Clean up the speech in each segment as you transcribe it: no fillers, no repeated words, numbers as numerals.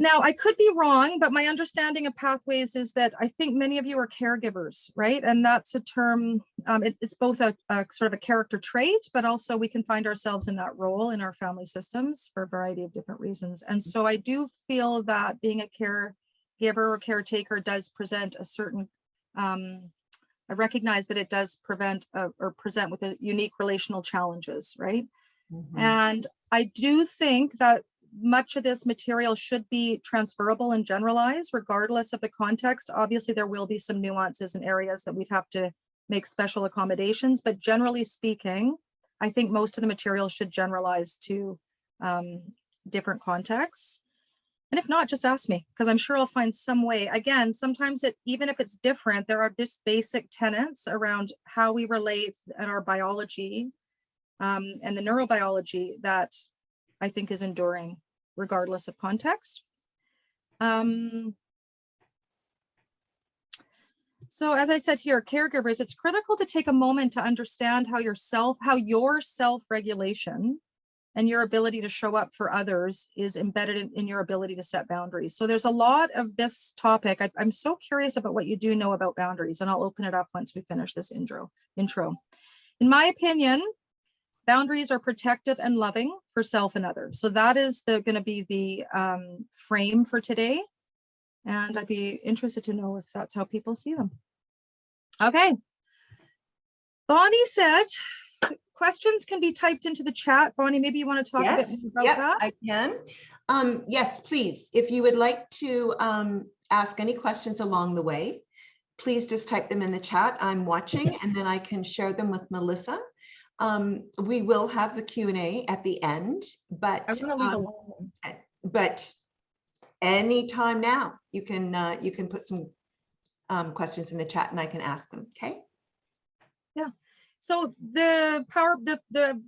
Now, I could be wrong, but my understanding of pathways is that I think many of you are caregivers, right? And that's a term, it's both a sort of a character trait, but also we can find ourselves in that role in our family systems for a variety of different reasons. And so I do feel that being a caregiver or caretaker does present a certain, I recognize that it does present with a unique relational challenges, right? Mm-hmm. And I do think that much of this material should be transferable and generalized regardless of the context. Obviously, there will be some nuances in areas that we'd have to make special accommodations, but generally speaking, I think most of the material should generalize to different contexts. And if not, just ask me, because I'm sure I'll find some way. Again, sometimes even if it's different, there are just basic tenets around how we relate in our biology and the neurobiology that I think is enduring regardless of context. So as I said here, caregivers, it's critical to take a moment to understand how your self-regulation and your ability to show up for others is embedded in your ability to set boundaries. So there's a lot of this topic. I'm so curious about what you do know about boundaries, and I'll open it up once we finish this intro. In my opinion, boundaries are protective and loving for self and others. So that is going to be the frame for today. And I'd be interested to know if that's how people see them. Okay. Bonnie said, questions can be typed into the chat. Bonnie, maybe you want to talk a bit more about that? I can. Yes, please. If you would like to ask any questions along the way, please just type them in the chat. I'm watching, and then I can share them with Melissa. We will have the Q&A at the end, but anytime now you can put some questions in the chat and I can ask them. Okay. Yeah. So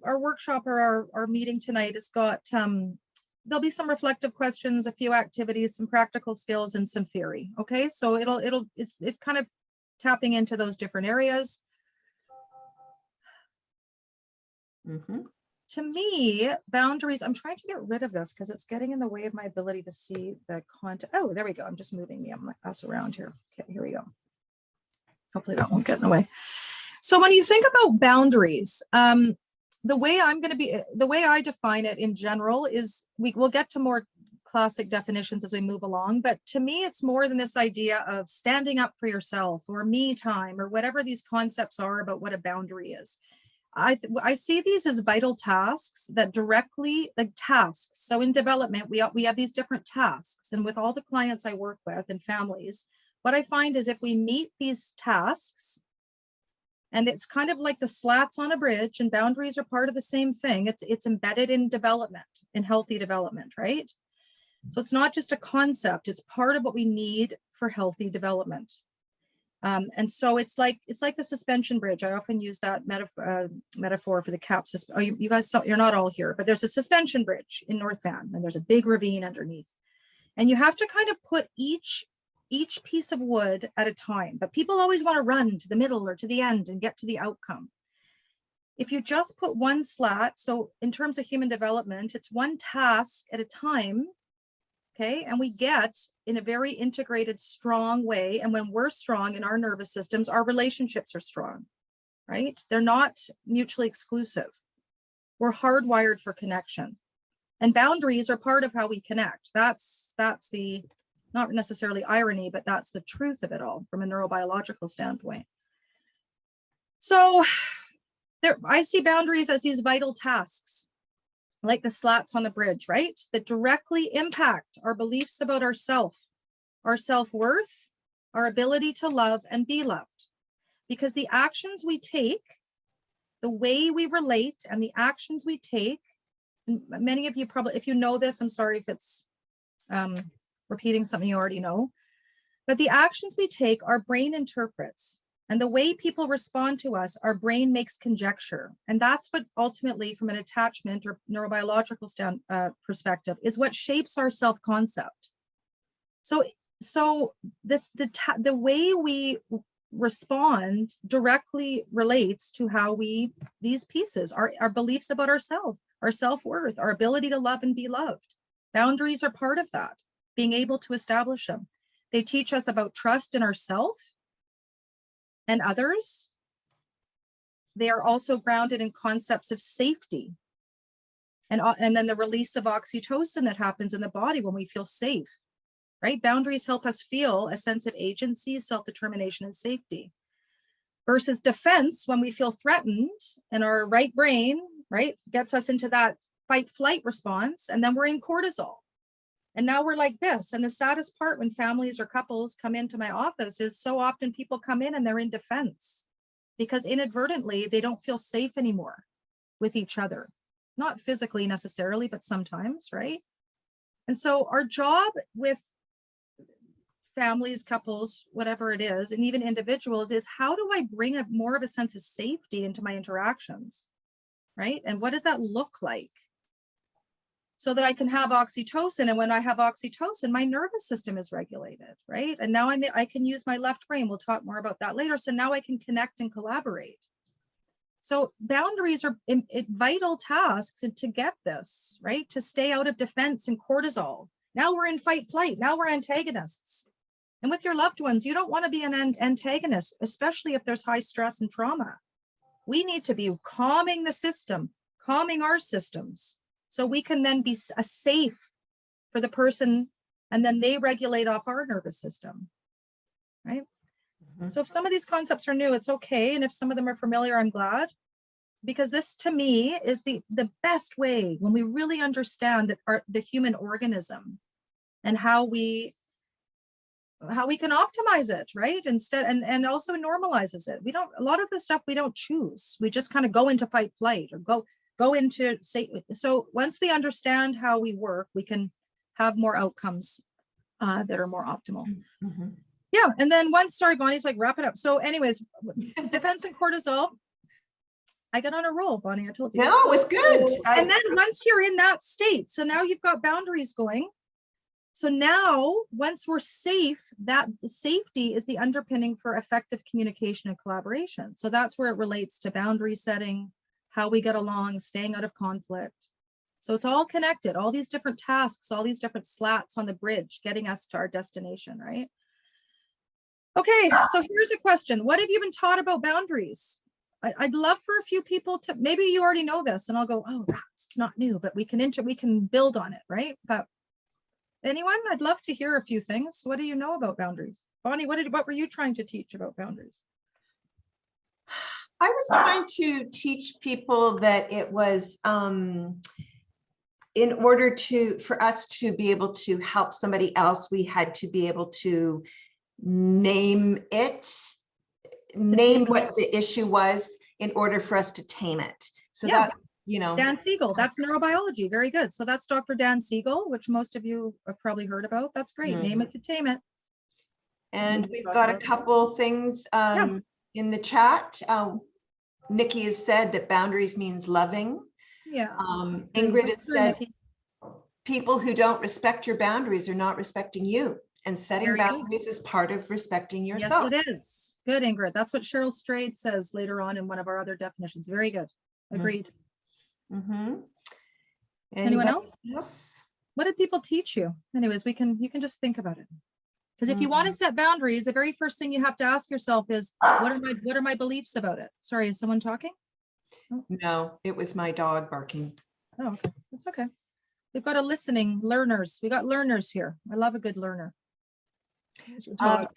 our workshop or our meeting tonight has got there'll be some reflective questions, a few activities, some practical skills, and some theory. Okay, so it's kind of tapping into those different areas. Mm-hmm. To me, boundaries, I'm trying to get rid of this because it's getting in the way of my ability to see the content. Oh, there we go. I'm just moving the us around here. Okay, here we go. Hopefully that won't get in the way. So when you think about boundaries, the way I define it in general is we'll get to more classic definitions as we move along. But to me, it's more than this idea of standing up for yourself or me time or whatever these concepts are about what a boundary is. I see these as vital tasks that directly, like tasks. So in development, we have these different tasks. And with all the clients I work with and families, what I find is if we meet these tasks, and it's kind of like the slats on a bridge, and boundaries are part of the same thing. It's embedded in development, in healthy development, right? So it's not just a concept, it's part of what we need for healthy development. And so it's like the suspension bridge. I often use that metaphor for the cap system. Oh, you guys, you're not all here, but there's a suspension bridge in North Van, and there's a big ravine underneath. And you have to kind of put each piece of wood at a time, but people always want to run to the middle or to the end and get to the outcome. If you just put one slat, so in terms of human development, it's one task at a time. Okay, and we get in a very integrated, strong way. And when we're strong in our nervous systems, our relationships are strong, right? They're not mutually exclusive. We're hardwired for connection. And boundaries are part of how we connect. That's the, not necessarily irony, but that's the truth of it all from a neurobiological standpoint. So I see boundaries as these vital tasks, like the slats on the bridge, right? That directly impact our beliefs about ourself, our self-worth, our ability to love and be loved. Because the actions we take, the way we relate and the actions we take, and many of you probably, if you know this, I'm sorry if it's repeating something you already know, but the actions we take, our brain interprets. And the way people respond to us, our brain makes conjecture. And that's what ultimately, from an attachment or neurobiological perspective, is what shapes our self-concept. So the way we respond directly relates to how these pieces, our beliefs about ourselves, our self-worth, our ability to love and be loved. Boundaries are part of that. being able to establish them. They teach us about trust in ourselves and others. They are also grounded in concepts of safety. And then the release of oxytocin that happens in the body when we feel safe, right? Boundaries help us feel a sense of agency, self-determination, and safety. Versus defense, when we feel threatened and our right brain, right, gets us into that fight flight response, and then we're in cortisol. And now we're like this. And the saddest part when families or couples come into my office is so often people come in and they're in defense because inadvertently they don't feel safe anymore with each other. Not physically necessarily, but sometimes, right? And so our job with families, couples, whatever it is, and even individuals is how do I bring more of a sense of safety into my interactions, right? And what does that look like? So that I can have oxytocin, and when I have oxytocin, my nervous system is regulated, right? And now I can use my left brain. We'll talk more about that later. So now I can connect and collaborate. So boundaries are vital tasks to get this, right? To stay out of defense and cortisol. Now we're in fight flight. Now we're antagonists. And with your loved ones, you don't want to be an antagonist, especially if there's high stress and trauma. We need to be calming the system, calming our systems, so we can then be a safe for the person, and then they regulate off our nervous system, right? Mm-hmm. So if some of these concepts are new, it's okay. And if some of them are familiar, I'm glad. Because this to me is the best way when we really understand that the human organism and how we can optimize it, right? Instead, and also normalizes it. A lot of the stuff we don't choose. We just kind of go into fight flight or go into so once we understand how we work, we can have more outcomes that are more optimal. Mm-hmm. Yeah. And then sorry, Bonnie's like, wrap it up. So anyways, defense and cortisol. I got on a roll, Bonnie, I told you. No, it was good. And then once you're in that state, so now you've got boundaries going. So now, once we're safe, that safety is the underpinning for effective communication and collaboration. So that's where it relates to boundary setting, how we get along, staying out of conflict. So it's all connected, all these different tasks, all these different slats on the bridge, getting us to our destination, right? Okay, so here's a question. What have you been taught about boundaries? I'd love for a few people to, maybe you already know this and I'll go, oh, that's not new, but we can build on it, right? But anyone, I'd love to hear a few things. What do you know about boundaries? Bonnie, what were you trying to teach about boundaries? I was trying to teach people that it was in order for us to be able to help somebody else, we had to be able to name what the issue was in order for us to tame it. So yeah. That, you know. Dan Siegel, that's neurobiology. Very good. So that's Dr. Dan Siegel, which most of you have probably heard about. That's great. Mm-hmm. Name it to tame it. And we've got a couple things in the chat. Nikki has said that boundaries means loving. Yeah. Ingrid has said people who don't respect your boundaries are not respecting you. And setting boundaries is part of respecting yourself. Yes, it is. Good, Ingrid. That's what Cheryl Strayed says later on in one of our other definitions. Very good. Agreed. Mm-hmm. Anyone else? What did people teach you? Anyways, you can just think about it. Because if you want to set boundaries, the very first thing you have to ask yourself is, what are my beliefs about it? Sorry, is someone talking? Oh. No, it was my dog barking. Oh, okay. That's okay. We've got learners. We got learners here. I love a good learner.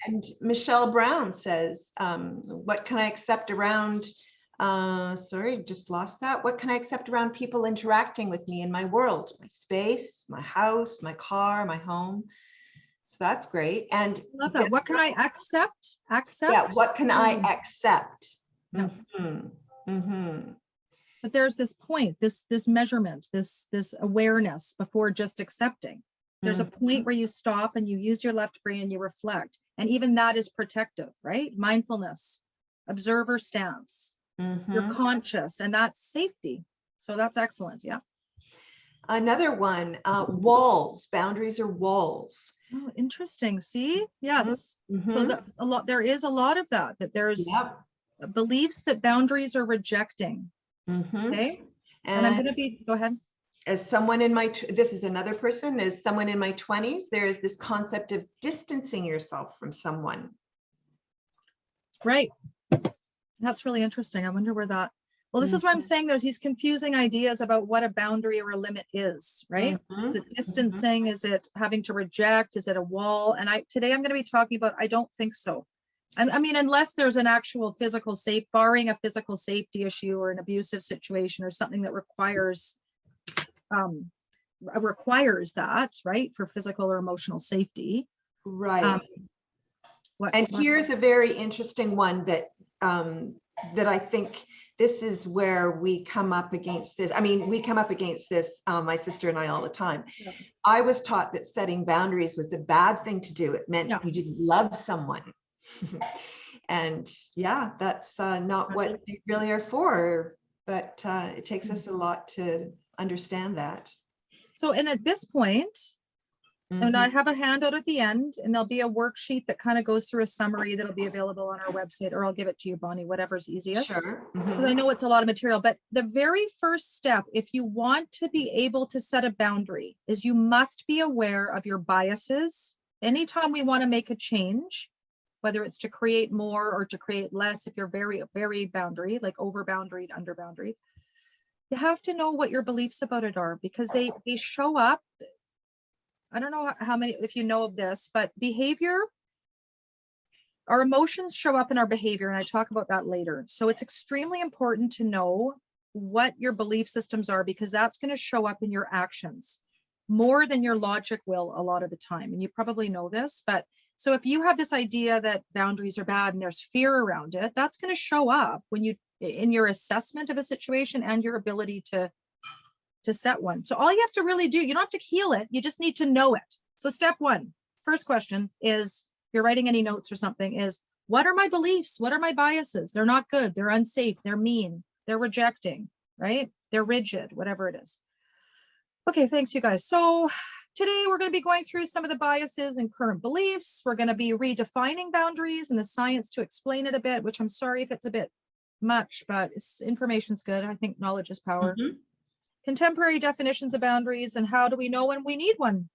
And Michelle Brown says, what can I accept around, sorry, just lost that. What can I accept around people interacting with me in my world, my space, my house, my car, my home? So that's great. And love that. What can I accept? Yeah, what can I accept? No. Mm-hmm. Mm-hmm. But there's this point, this measurement, this awareness before just accepting. There's a point where you stop and you use your left brain and you reflect. And even that is protective, right? Mindfulness, observer stance, you're conscious, and that's safety. So that's excellent. Yeah. Another one, walls. Boundaries are walls. Oh, interesting. See? Yes. So there is a lot of that there's beliefs that boundaries are rejecting. Okay. And I'm going to go ahead. as someone in my, this is another person, as someone in my 20s, there is this concept of distancing yourself from someone. Right. That's really interesting. I wonder where that, well, this is what I'm saying. He's confusing ideas about what a boundary or a limit is, right? Is it distancing? Is it having to reject? Is it a wall? And today I'm going to be talking about, I don't think so. And I mean, unless there's an actual physical barring a physical safety issue or an abusive situation or something that requires that, right? For physical or emotional safety. Right. And here's a very interesting one that that I think this is where we come up against this. I mean, we come up against this, my sister and I, all the time. Yeah. I was taught that setting boundaries was a bad thing to do. It meant you didn't love someone. And yeah, that's not what they really are for, but it takes us a lot to understand that. So, and at this point, and I have a handout at the end, and there'll be a worksheet that kind of goes through a summary that'll be available on our website, or I'll give it to you, Bonnie, whatever's easiest. Sure. Because I know it's a lot of material, but the very first step, if you want to be able to set a boundary, is you must be aware of your biases. Anytime we want to make a change, whether it's to create more or to create less, if you're very, very boundary, like over boundaried, under boundaried, you have to know what your beliefs about it are, because they show up. I don't know how many, if you know of this, but behavior, our emotions show up in our behavior, and I talk about that later. So it's extremely important to know what your belief systems are, because that's going to show up in your actions more than your logic will a lot of the time. And you probably know this, but so if you have this idea that boundaries are bad and there's fear around it, that's going to show up when you, in your assessment of a situation and your ability to set one. So all you have to really do, you don't have to heal it, you just need to know it. So step one, first question is, if you're writing any notes or something, is what are my beliefs? What are my biases? They're not good, they're unsafe, they're mean, they're rejecting, right? They're rigid, whatever it is. Okay, thanks you guys. So today we're going to be going through some of the biases and current beliefs. We're going to be redefining boundaries and the science to explain it a bit, which I'm sorry if it's a bit much, but information's good. I think knowledge is power. Contemporary definitions of boundaries, and how do we know when we need one?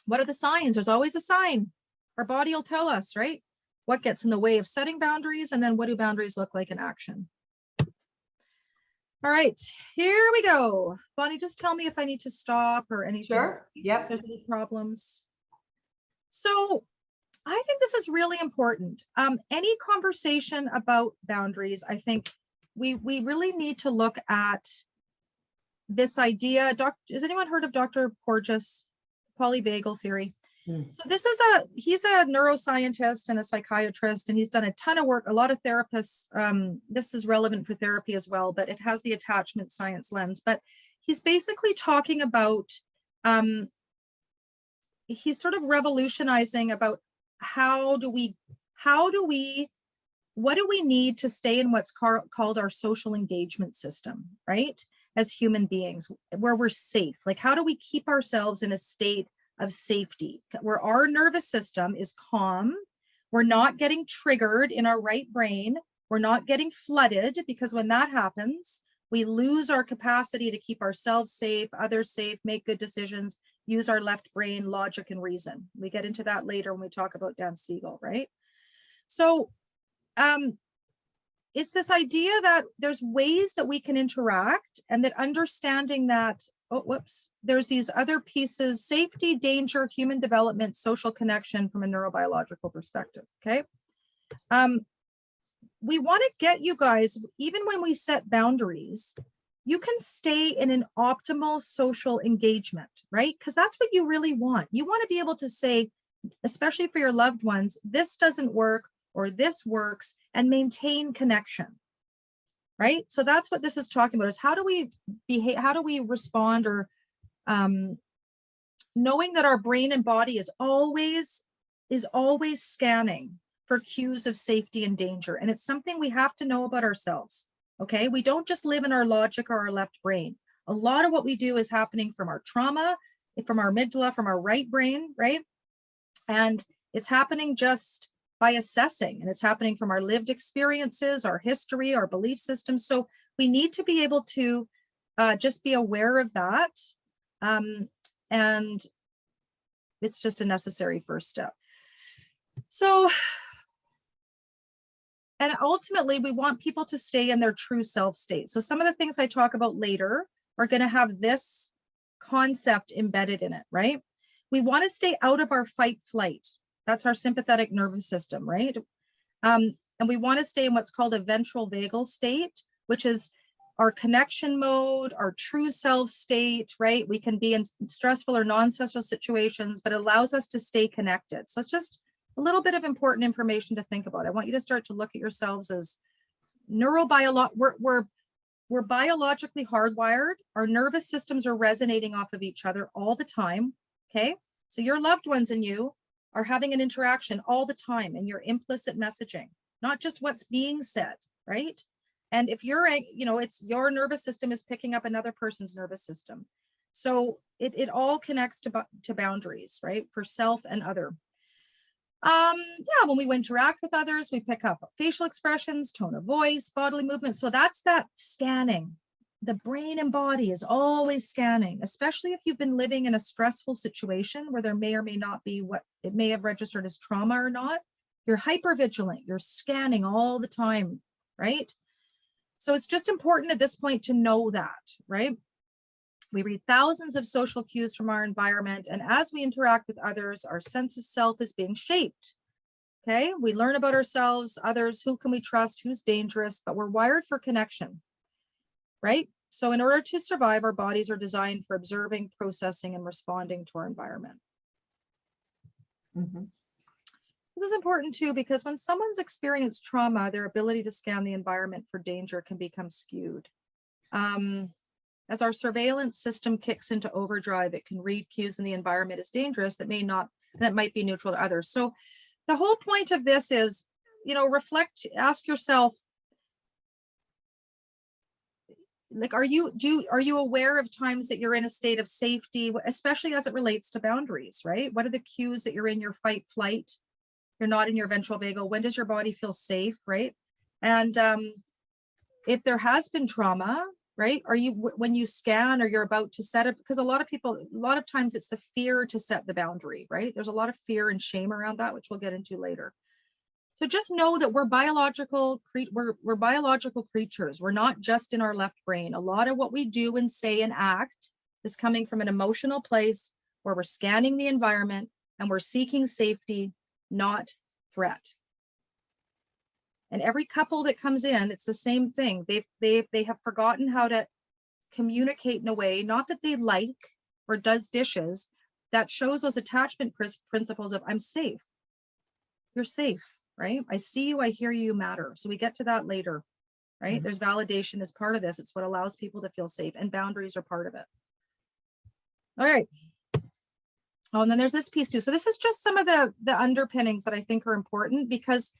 What are the signs? There's always a sign. Our body will tell us, right? What gets in the way of setting boundaries, and then what do boundaries look like in action? All right, here we go. Bonnie, just tell me if I need to stop or anything. Sure. Yep. If there's any problems. So I think this is really important. Any conversation about boundaries, I think we really need to look at this idea. Has anyone heard of Dr. Porges' polyvagal theory? So this is he's a neuroscientist and a psychiatrist, and he's done a ton of work. A lot of therapists, this is relevant for therapy as well, but it has the attachment science lens. But he's basically talking about, he's sort of revolutionizing about what do we need to stay in what's called our social engagement system, right? As human beings, where we're safe. Like, how do we keep ourselves in a state of safety, where our nervous system is calm, we're not getting triggered in our right brain, we're not getting flooded, because when that happens, we lose our capacity to keep ourselves safe, others safe, make good decisions, use our left brain, logic and reason. We get into that later when we talk about Dan Siegel, right? So it's this idea that there's ways that we can interact, and that understanding that, there's these other pieces: safety, danger, human development, social connection from a neurobiological perspective, okay? We want to get you guys, even when we set boundaries, you can stay in an optimal social engagement, right? Because that's what you really want. You want to be able to say, especially for your loved ones, this doesn't work or this works, and maintain connection. Right? So that's what this is talking about, is how do we behave, how do we respond, or knowing that our brain and body is always scanning for cues of safety and danger. And it's something we have to know about ourselves. Okay. We don't just live in our logic or our left brain. A lot of what we do is happening from our trauma, from our amygdala, from our right brain, right? And it's happening just by assessing, and it's happening from our lived experiences, our history, our belief systems. So we need to be able to Just be aware of that. And it's just a necessary first step. So, and ultimately we want people to stay in their true self state. So some of the things I talk about later are going to have this concept embedded in it, right? We want to stay out of our fight flight. That's our sympathetic nervous system, right? And we want to stay in what's called a ventral vagal state, which is our connection mode, our true self state, right? We can be in stressful or non-stressful situations, but it allows us to stay connected. So it's just a little bit of important information to think about. I want you to start to look at yourselves as we're biologically hardwired. Our nervous systems are resonating off of each other all the time, okay? So your loved ones and you are having an interaction all the time in your implicit messaging, not just what's being said, right? And if you're, it's your nervous system is picking up another person's nervous system. So it all connects to boundaries, right? For self and other. When we interact with others, we pick up facial expressions, tone of voice, bodily movement. So that's that scanning. The brain and body is always scanning, especially if you've been living in a stressful situation where there may or may not be what it may have registered as trauma or not. You're hypervigilant, you're scanning all the time, right? So it's just important at this point to know that, right? We read thousands of social cues from our environment, and as we interact with others, our sense of self is being shaped. Okay, we learn about ourselves, others, who can we trust, who's dangerous, but we're wired for connection, right? So in order to survive, our bodies are designed for observing, processing, and responding to our environment. Mhm. This is important too, because when someone's experienced trauma, their ability to scan the environment for danger can become skewed. As our surveillance system kicks into overdrive, it can read cues in the environment as dangerous that might be neutral to others. So the whole point of this is, reflect, ask yourself, like, are you aware of times that you're in a state of safety, especially as it relates to boundaries, right? What are the cues that you're in your fight flight? You're not in your ventral vagal. When does your body feel safe, right? And if there has been trauma, right? Are you, when you scan or you're about to set it, because a lot of times it's the fear to set the boundary, right? There's a lot of fear and shame around that, which we'll get into later. So just know that we're biological creatures. We're not just in our left brain. A lot of what we do and say and act is coming from an emotional place where we're scanning the environment and we're seeking safety, not threat. And every couple that comes in, it's the same thing. They have forgotten how to communicate in a way, not that they like or does dishes, that shows those attachment principles of I'm safe. You're safe, right? I see you, I hear you, matter. So we get to that later, right? Mm-hmm. There's validation as part of this. It's what allows people to feel safe, and boundaries are part of it. All right. Oh, and then there's this piece too. So this is just some of the underpinnings that I think are important, because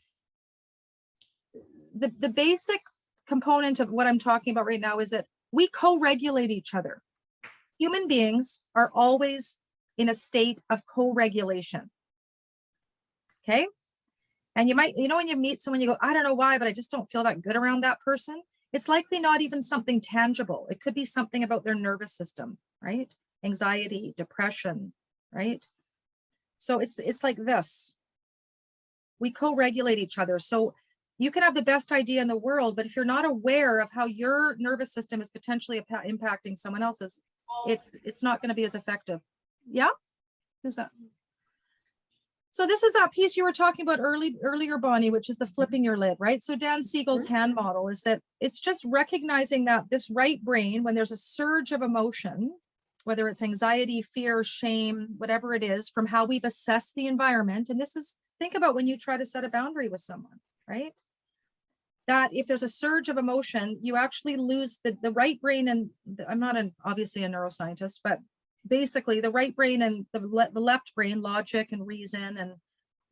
the basic component of what I'm talking about right now is that we co-regulate each other. Human beings are always in a state of co-regulation. Okay. And you might, when you meet someone, you go, I don't know why, but I just don't feel that good around that person. It's likely not even something tangible. It could be something about their nervous system, right? Anxiety, depression, right? So it's like this. We co-regulate each other. So you can have the best idea in the world, but if you're not aware of how your nervous system is potentially impacting someone else's, it's not going to be as effective. Yeah? Who's that? So this is that piece you were talking about earlier, Bonnie, which is the flipping your lid, right? So Dan Siegel's hand model is that it's just recognizing that this right brain, when there's a surge of emotion, whether it's anxiety, fear, shame, whatever it is, from how we've assessed the environment. And this is, think about when you try to set a boundary with someone, right? That if there's a surge of emotion, you actually lose the right brain. And I'm not obviously a neuroscientist, but basically the right brain and the left brain, logic and reason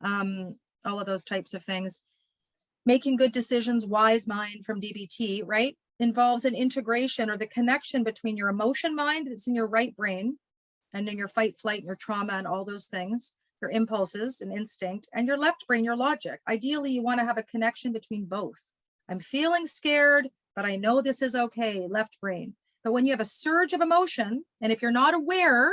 and all of those types of things, making good decisions, wise mind from DBT, right? Involves an integration or the connection between your emotion mind that's in your right brain and in your fight, flight, and your trauma and all those things, your impulses and instinct, and your left brain, your logic. Ideally, you want to have a connection between both. I'm feeling scared, but I know this is okay, left brain. But when you have a surge of emotion, and if you're not aware,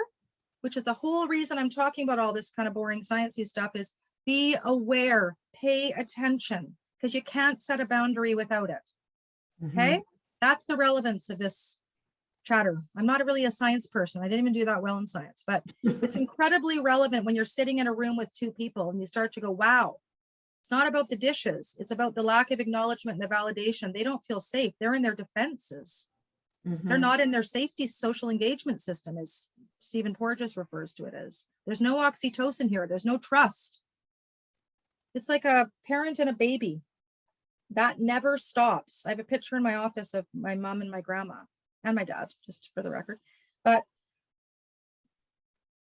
which is the whole reason I'm talking about all this kind of boring sciencey stuff, is be aware, pay attention, because you can't set a boundary without it. Okay. That's the relevance of this chatter. I'm not really a science person. I didn't even do that well in science, but it's incredibly relevant when you're sitting in a room with two people and you start to go, wow, it's not about the dishes. It's about the lack of acknowledgement and the validation. They don't feel safe. They're in their defenses. They're not in their safety social engagement system, as Stephen Porges refers to it as. There's no oxytocin here. There's no trust. It's like a parent and a baby. That never stops. I have a picture in my office of my mom and my grandma and my dad, just for the record. But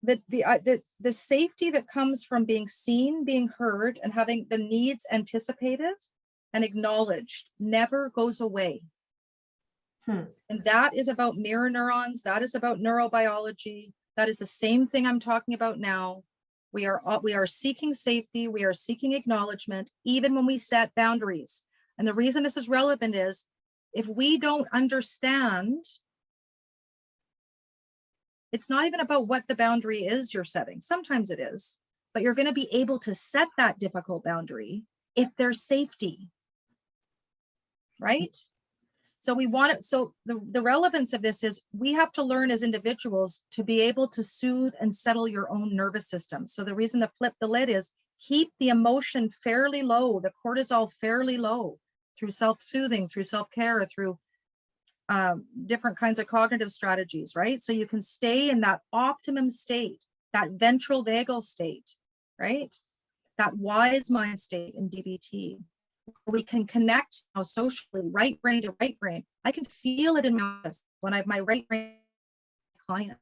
the safety that comes from being seen, being heard, and having the needs anticipated and acknowledged never goes away. And that is about mirror neurons. That is about neurobiology. That is the same thing I'm talking about now. We are seeking safety. We are seeking acknowledgement, even when we set boundaries. And the reason this is relevant is if we don't understand, it's not even about what the boundary is you're setting. Sometimes it is, but you're going to be able to set that difficult boundary if there's safety, right? So we want it. So the relevance of this is we have to learn as individuals to be able to soothe and settle your own nervous system. So the reason to flip the lid is keep the emotion fairly low, the cortisol fairly low through self-soothing, through self-care, through different kinds of cognitive strategies, right? So you can stay in that optimum state, that ventral vagal state, right? That wise mind state in DBT. We can connect now socially, right brain to right brain. I can feel it in my office when I have my right brain client.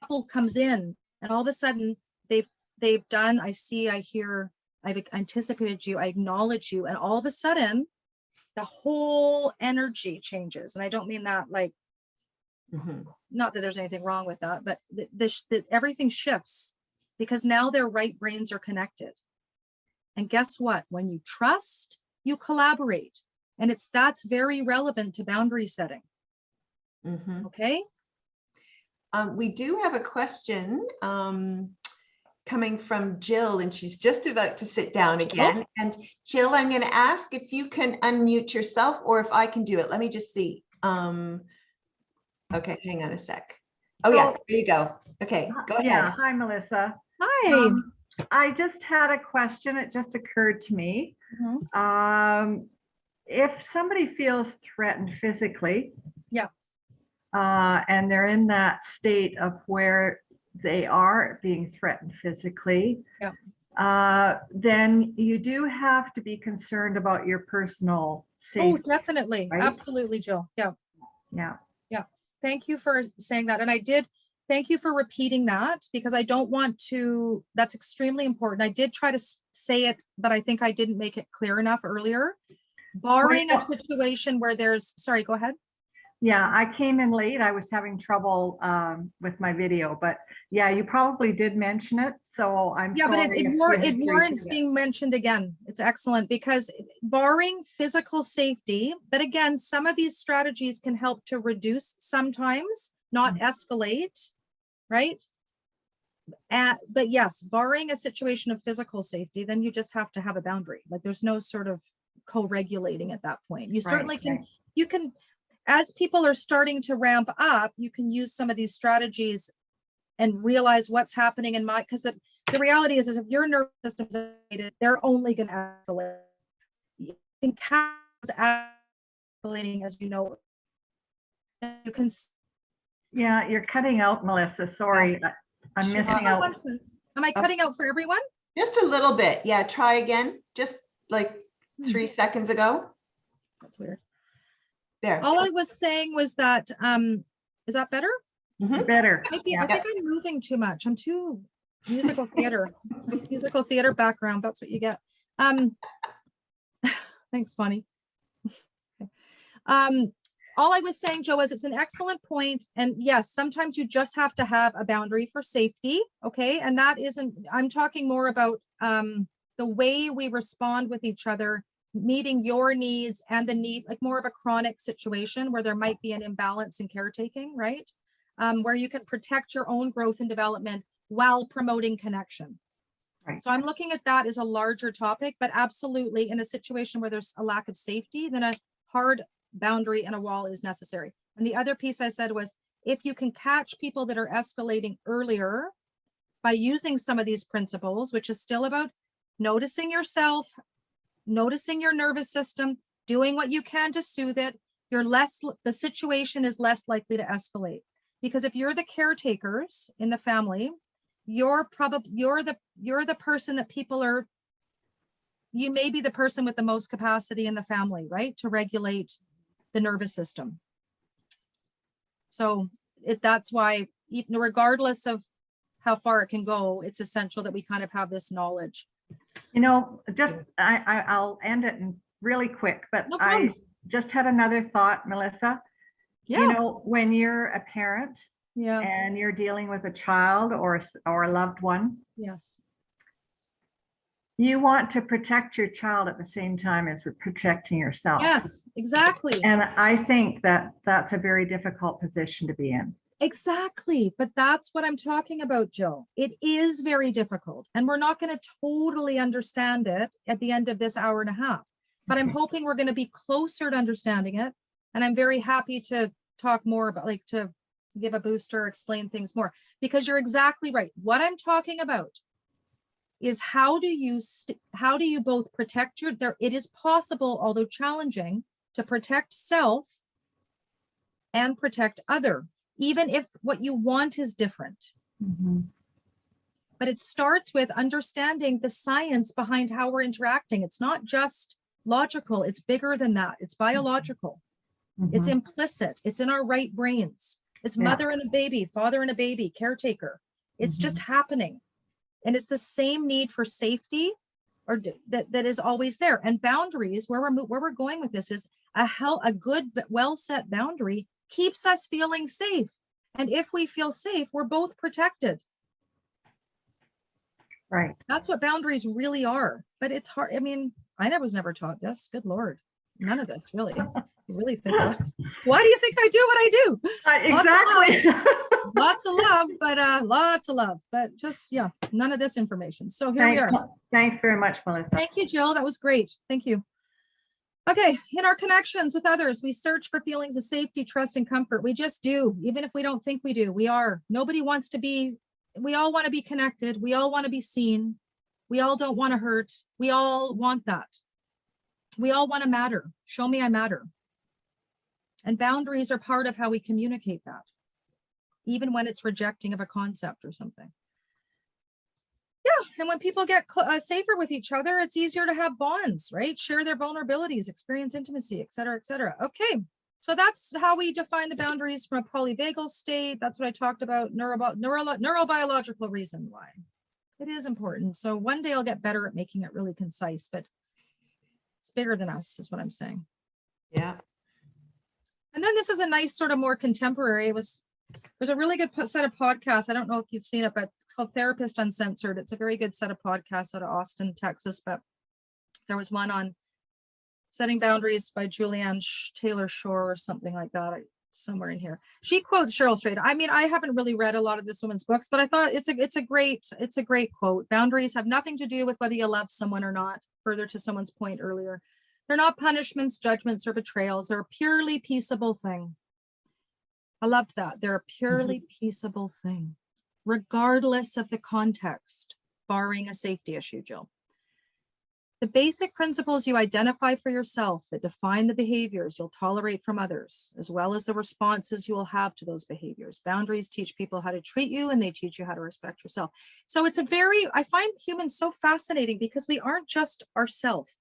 Couple comes in and all of a sudden they've done, I see, I hear, I've anticipated you, I acknowledge you, and all of a sudden the whole energy changes. And I don't mean that like, not that there's anything wrong with that, but everything shifts because now their right brains are connected. And guess what? When you trust, you collaborate. And that's very relevant to boundary setting. Okay. We do have a question coming from Jill, and she's just about to sit down again. And Jill, I'm going to ask if you can unmute yourself or if I can do it. Let me just see. Okay, hang on a sec. Oh yeah, there you go. Okay, go ahead. Yeah, hi, Melissa. Hi. I just had a question. It just occurred to me. If somebody feels threatened physically, and they're in that state of where they are being threatened physically, then you do have to be concerned about your personal safety. Oh, definitely. Right? Absolutely, Jill. Yeah. Thank you for saying that. And thank you for repeating that because I don't want to, that's extremely important. I did try to say it, but I think I didn't make it clear enough earlier. Barring a situation where sorry, go ahead. Yeah, I came in late. I was having trouble with my video, but yeah, you probably did mention it. So I'm sorry. But it warrants being mentioned again. It's excellent because barring physical safety, but again, some of these strategies can help to reduce sometimes, not escalate, right? But yes, barring a situation of physical safety, then you just have to have a boundary. Like there's no sort of co-regulating at that point. You certainly can, you can, as people are starting to ramp up, you can use some of these strategies and realize what's happening in because the reality is if your nervous system is activated, they're only going to escalate. You can escalating, as you know. You can. Yeah, you're cutting out, Melissa. Sorry, I'm missing out. Am I cutting out for everyone? Just a little bit. Yeah, try again. Just like 3 seconds ago. That's weird. There. All I was saying was that, is that better? Better. I think I'm moving too much. I'm too musical theater background. That's what you get. Thanks, Bonnie. All I was saying, Joe, is it's an excellent point. And yes, sometimes you just have to have a boundary for safety. Okay. And that isn't, I'm talking more about the way we respond with each other meeting your needs and the need, like more of a chronic situation where there might be an imbalance in caretaking, right? Where you can protect your own growth and development while promoting connection. Right. So I'm looking at that as a larger topic, but absolutely in a situation where there's a lack of safety, then a hard boundary and a wall is necessary. And the other piece I said was, if you can catch people that are escalating earlier by using some of these principles, which is still about noticing yourself, noticing your nervous system, doing what you can to soothe it, the situation is less likely to escalate. Because if you're the caretakers in the family, you're the person that you may be the person with the most capacity in the family, right? To regulate the nervous system. So that's why, even regardless of how far it can go, it's essential that we kind of have this knowledge. You know, just I'll end it really quick, but No I problem. just had another thought, Melissa. Yeah. You know, when you're a parent Yeah. and you're dealing with a child or a loved one, Yes. you want to protect your child at the same time as protecting yourself. Yes, exactly. And I think that that's a very difficult position to be in. Exactly. But that's what I'm talking about, Jill. It is very difficult, and we're not going to totally understand it at the end of this hour and a half, but I'm hoping we're going to be closer to understanding it. And I'm very happy to talk more about, like, to give a booster, explain things more, because you're exactly right. What I'm talking about is how do you both protect it is possible, although challenging, to protect self and protect other, even if what you want is different. Mm-hmm. But it starts with understanding the science behind how we're interacting. It's not just logical, it's bigger than that. It's biological. Mm-hmm. It's implicit. It's in our right brains. It's mother and a baby, father and a baby, caretaker. It's just happening. And it's the same need for safety that is always there. And boundaries, where we're going with this, is a good, well set boundary keeps us feeling safe. And if we feel safe, we're both protected. Right. That's what boundaries really are. But it's hard. I mean, I was never taught this. Good Lord. None of this, really. You really think, why do you think I do what I do? Exactly. Lots of love, but lots of love, but just, yeah, none of this information. So here we are. Thanks very much, Melissa. Thank you, Jill. That was great. Thank you. Okay. In our connections with others, we search for feelings of safety, trust, and comfort. We just do, even if we don't think we do. We are. Nobody wants to be, we all want to be connected. We all want to be seen. We all don't want to hurt. We all want that. We all want to matter. Show me I matter. And boundaries are part of how we communicate that, even when it's rejecting of a concept or something. Yeah, and when people get safer with each other, it's easier to have bonds, right? Share their vulnerabilities, experience intimacy, et cetera, et cetera. Okay, so that's how we define the boundaries from a polyvagal state. That's what I talked about, neurobiological reason why. It is important. So one day I'll get better at making it really concise, but it's bigger than us, is what I'm saying. Yeah. And then this is a nice sort of more contemporary. There's a really good set of podcasts. I don't know if you've seen it, but it's called Therapist Uncensored. It's a very good set of podcasts out of Austin, Texas. But there was one on setting boundaries by Julianne Taylor Shore or something like that, somewhere in here. She quotes Cheryl Strayed. I mean, I haven't really read a lot of this woman's books, but I thought it's a great quote. Boundaries have nothing to do with whether you love someone or not. Further to someone's point earlier, they're not punishments, judgments, or betrayals. They're a purely peaceable thing. I loved that. They're a purely peaceable thing, regardless of the context, barring a safety issue, Jill. The basic principles you identify for yourself that define the behaviors you'll tolerate from others, as well as the responses you will have to those behaviors. Boundaries teach people how to treat you, and they teach you how to respect yourself. So I find humans so fascinating because we aren't just ourselves.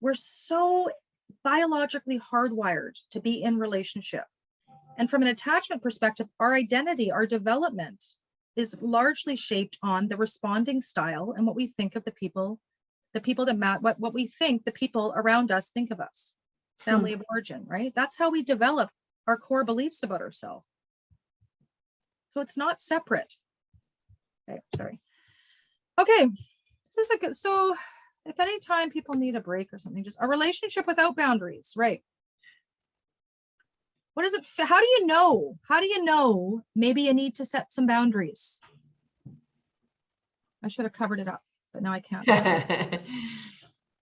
We're so biologically hardwired to be in relationship. And from an attachment perspective, our identity, our development is largely shaped on the responding style and what we think of the people that what we think the people around us think of us. Family of origin, right? That's how we develop our core beliefs about ourselves. So it's not separate. Okay, sorry. Okay, this is a good, so if any time people need a break or something, just a relationship without boundaries, right? What is it? How do you know? How do you know maybe you need to set some boundaries? I should have covered it up, but now I can't.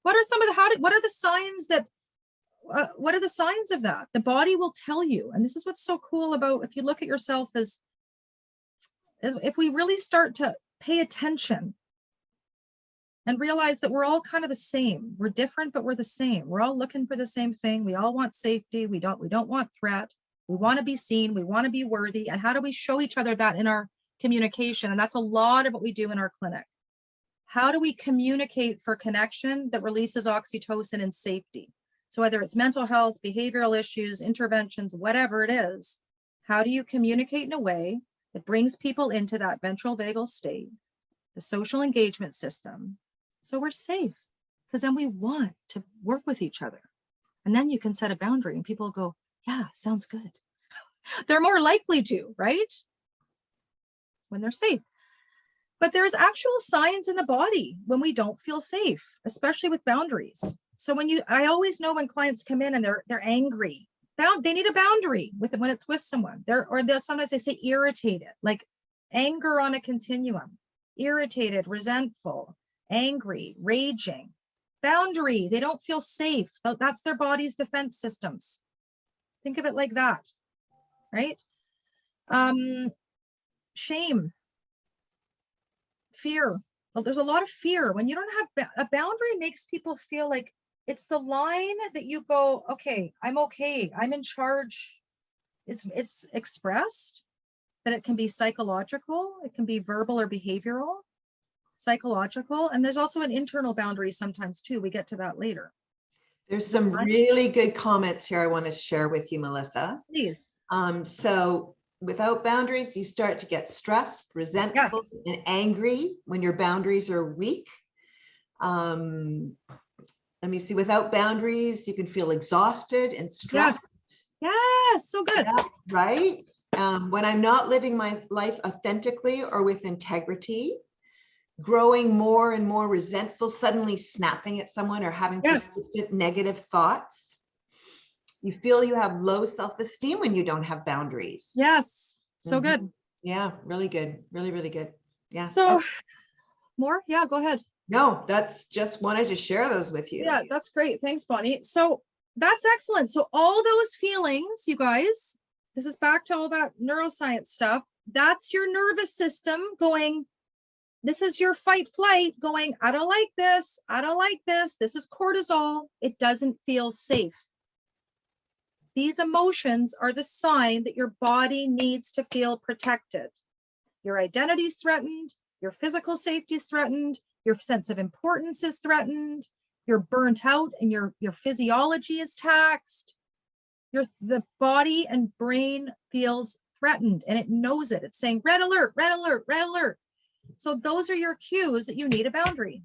What are some of the, what are the signs that, what are the signs of that? The body will tell you. And this is what's so cool about, if you look at yourself as if we really start to pay attention and realize that we're all kind of the same. We're different, but we're the same. We're all looking for the same thing. We all want safety. We don't want threat. We want to be seen. We want to be worthy. And how do we show each other that in our communication? And that's a lot of what we do in our clinic. How do we communicate for connection that releases oxytocin and safety? So whether it's mental health, behavioral issues, interventions, whatever it is, how do you communicate in a way that brings people into that ventral vagal state, the social engagement system, so we're safe? Because then we want to work with each other. And then you can set a boundary and people go, yeah, sounds good. They're more likely to, right? When they're safe. But there's actual signs in the body when we don't feel safe, especially with boundaries. So I always know when clients come in and they're angry, they need a boundary when it's with someone. Sometimes they say irritated, like anger on a continuum, irritated, resentful, angry, raging. Boundary, they don't feel safe. That's their body's defense systems. Think of it like that, right? Shame. Fear. Well, there's a lot of fear. When you don't have a boundary, makes people feel like it's the line that you go, okay, I'm in charge. It's expressed, but it can be psychological, it can be verbal or behavioral, psychological, and there's also an internal boundary sometimes too. We get to that later. There's some really good comments here I want to share with you, Melissa. Please. So without boundaries, you start to get stressed, resentful, Yes. and angry when your boundaries are weak. Let me see, without boundaries, you can feel exhausted and stressed. Yes, so good. Yeah, right? When I'm not living my life authentically or with integrity, growing more and more resentful, suddenly snapping at someone or having persistent negative thoughts. You feel you have low self-esteem when you don't have boundaries. Yes, so good. Yeah, really good. Really, really good. Yeah. So more? Yeah, go ahead. No, that's just wanted to share those with you. Yeah, that's great. Thanks, Bonnie. So that's excellent. So all those feelings, you guys, this is back to all that neuroscience stuff. That's your nervous system going, this is your fight flight going, I don't like this. I don't like this. This is cortisol. It doesn't feel safe. These emotions are the sign that your body needs to feel protected. Your identity is threatened. Your physical safety is threatened. Your sense of importance is threatened. You're burnt out and your physiology is taxed. The body and brain feels threatened and it knows it. It's saying red alert, red alert, red alert. So those are your cues that you need a boundary.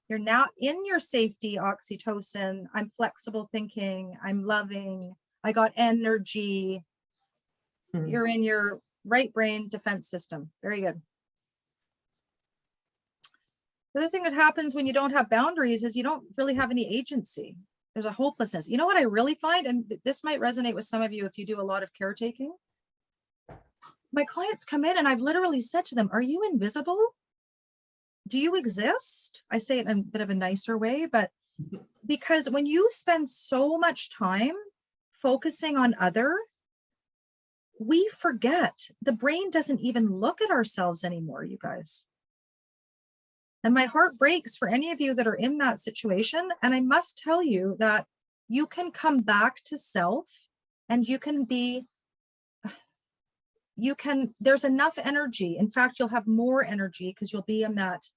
You're now in your safety oxytocin. I'm flexible thinking. I'm loving. I got energy. You're in your right brain defense system. Very good. The other thing that happens when you don't have boundaries is you don't really have any agency. There's a hopelessness. You know what I really find, and this might resonate with some of you if you do a lot of caretaking. My clients come in and I've literally said to them, are you invisible? Do you exist? I say it in a bit of a nicer way, but because when you spend so much time focusing on other, we forget. The brain doesn't even look at ourselves anymore, you guys. And my heart breaks for any of you that are in that situation. And I must tell you that you can come back to self and there's enough energy. In fact, you'll have more energy because you'll be in that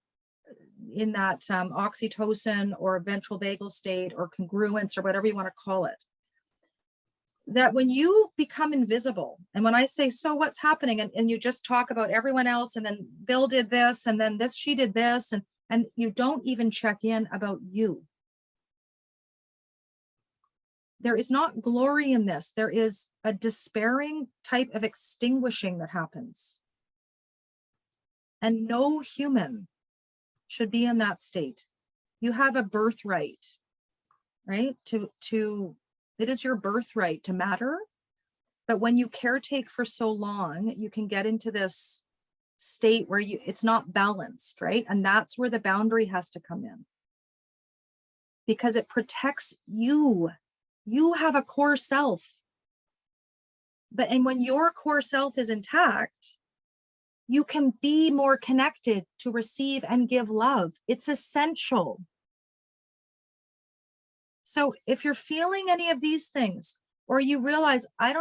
oxytocin or ventral vagal state or congruence or whatever you want to call it. That when you become invisible, and when I say, so what's happening? And you just talk about everyone else, and then Bill did this, and then she did this, and you don't even check in about you. There is not glory in this. There is a despairing type of extinguishing that happens. And no human should be in that state. You have a birthright, right? It is your birthright to matter. But when you caretake for so long, you can get into this state where it's not balanced, right? And that's where the boundary has to come in, because it protects you. You have a core self. And when your core self is intact, you can be more connected to receive and give love. It's essential. So if you're feeling any of these things, or you realize, no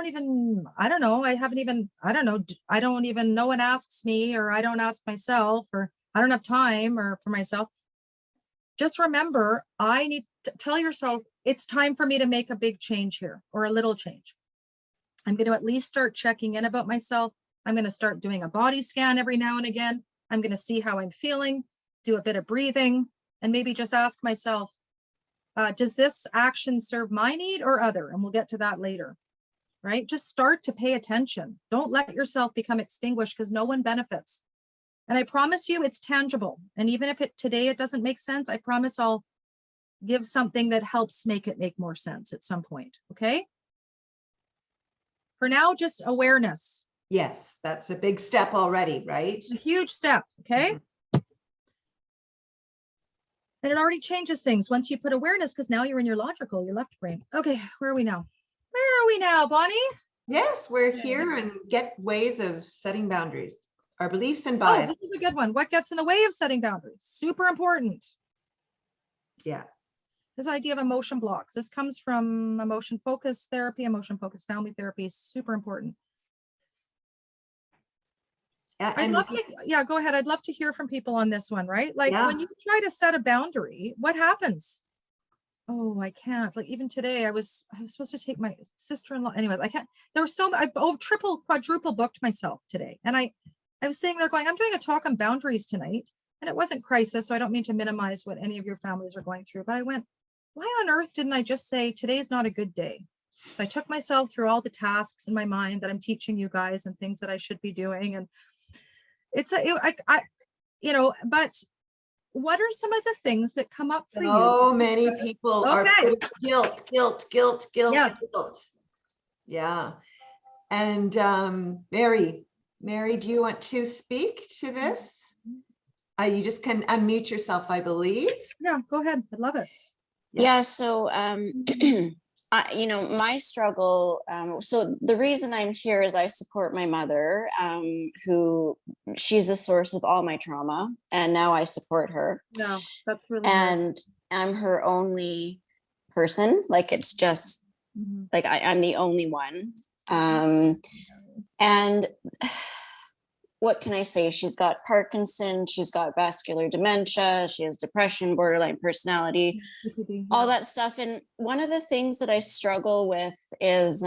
one asks me, or I don't ask myself, or I don't have time or for myself, just remember, I need to tell yourself, it's time for me to make a big change here, or a little change. I'm going to at least start checking in about myself. I'm going to start doing a body scan every now and again. I'm going to see how I'm feeling, do a bit of breathing, and maybe just ask myself, does this action serve my need or other? And we'll get to that later, right? Just start to pay attention. Don't let yourself become extinguished, because no one benefits. And I promise you it's tangible. And even if today it doesn't make sense, I promise I'll give something that helps make it make more sense at some point, okay? For now, just awareness. Yes, that's a big step already, right? It's a huge step, okay? And it already changes things once you put awareness, because now you're in your logical, your left brain. Okay, where are we now? Where are we now, Bonnie? Yes, we're here and get ways of setting boundaries, our beliefs and Oh, bias. this is a good one. What gets in the way of setting boundaries? Super important. Yeah. This idea of emotion blocks. This comes from emotion focus therapy, emotion focused family therapy. Super important. I'd love to, yeah, go ahead. I'd love to hear from people on this one, right? Like when you try to set a boundary, what happens? Oh, I can't. Like even today, I was supposed to take my sister-in-law. Anyways, I can't. There was I quadruple booked myself today. And I was sitting there going, I'm doing a talk on boundaries tonight. And it wasn't crisis, so I don't mean to minimize what any of your families are going through. But I went, why on earth didn't I just say today's not a good day? So I took myself through all the tasks in my mind that I'm teaching you guys and things that I should be doing. And but what are some of the things that come up for you? So many people are putting guilt. Yes. Guilt. Yeah. And Mary, do you want to speak to this? You just can unmute yourself, I believe. Yeah, go ahead. I love it. Yeah, so my struggle, so the reason I'm here is I support my mother, who she's the source of all my trauma, and now I support her. No, that's really and nice. I'm her only person. Like it's just like I'm the only one. And what can I say? She's got Parkinson's, she's got vascular dementia, she has depression, borderline personality, all that stuff. And one of the things that I struggle with is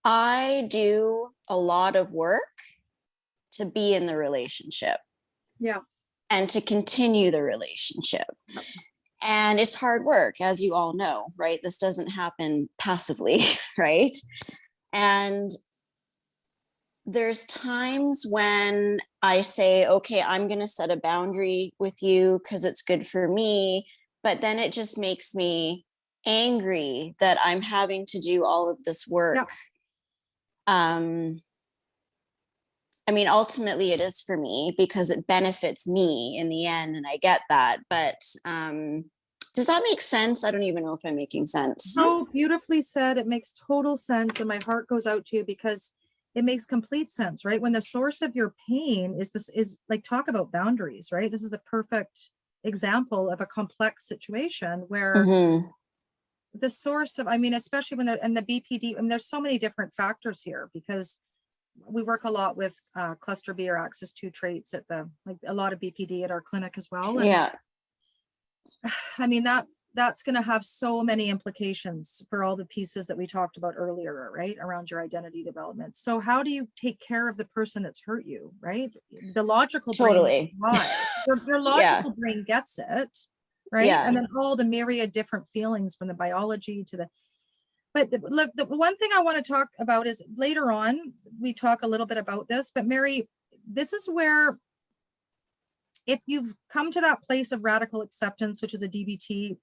I do a lot of work to be in the relationship. Yeah. And to continue the relationship. And it's hard work, as you all know, right? This doesn't happen passively, right? And there's times when I say, okay, I'm going to set a boundary with you because it's good for me. But then it just makes me angry that I'm having to do all of this work. Yeah. I mean, ultimately it is for me because it benefits me in the end, and I get that. But does that make sense? I don't even know if I'm making sense. So beautifully said. It makes total sense. And my heart goes out to you because it makes complete sense, right? When the source of your pain is like, talk about boundaries, right? This is the perfect example of a complex situation where the source of, I mean, especially when and the BPD, and there's so many different factors here because we work a lot with cluster B or axis 2 traits at like a lot of BPD at our clinic as well. And yeah. I mean, that's going to have so many implications for all the pieces that we talked about earlier, right? Around your identity development. So how do you take care of the person that's hurt you, right? The logical brain, your logical brain gets it, right? Yeah. And then all the myriad different feelings from the biology to but look, the one thing I want to talk about is later on, we talk a little bit about this, but Mary, this is where if you've come to that place of radical acceptance, which is a DBT,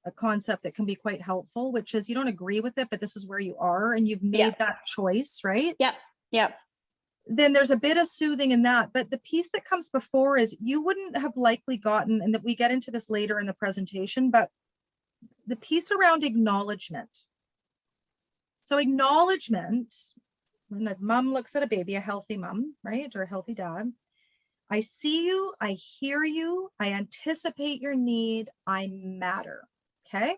a concept that can be quite helpful, which is you don't agree with it, but this is where you are and you've made Yeah. that choice, right? Yep. Yep. Then there's a bit of soothing in that. But the piece that comes before is you wouldn't have likely gotten, and that we get into this later in the presentation, but the piece around acknowledgement. So acknowledgement, when a mom looks at a baby, a healthy mom, right? Or a healthy dad, I see you, I hear you, I anticipate your need, I matter. Okay.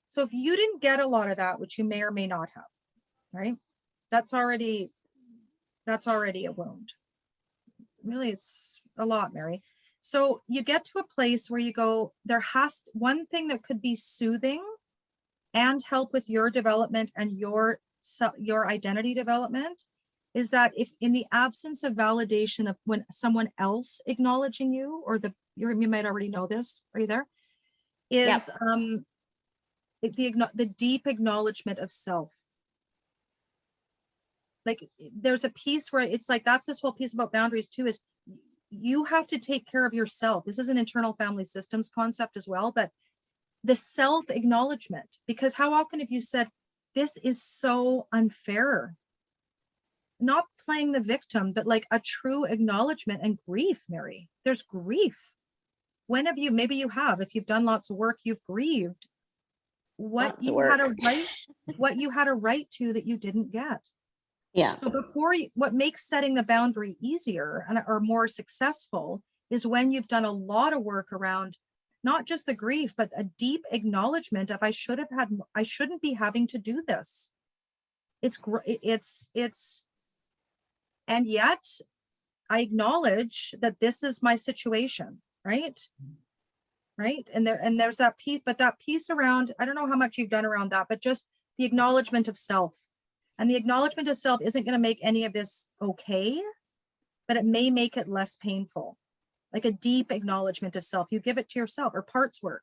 So if you didn't get a lot of that, which you may or may not have, right? That's already a wound. Really, it's a lot, Mary. So you get to a place where you go, one thing that could be soothing and help with your development and your identity development is that if in the absence of validation of when someone else acknowledging you, or you might already know this, are you there? Is the deep acknowledgement of self. Like there's a piece where it's like, that's this whole piece about boundaries too, is you have to take care of yourself. This is an internal family systems concept as well, but the self acknowledgement, because how often have you said, this is so unfair? Not playing the victim, but like a true acknowledgement and grief, Mary. There's grief. When have you, maybe you have, if you've done lots of work, you've grieved what Lots of you had a work. what you had a right to that you didn't get. Yeah. So what makes setting the boundary easier or more successful is when you've done a lot of work around not just the grief, but a deep acknowledgement of I shouldn't be having to do this. And yet I acknowledge that this is my situation, right? Right. And there's that piece, but that piece around, I don't know how much you've done around that, but just the acknowledgement of self. And the acknowledgement of self isn't going to make any of this okay, but it may make it less painful. Like a deep acknowledgement of self. You give it to yourself, or parts work,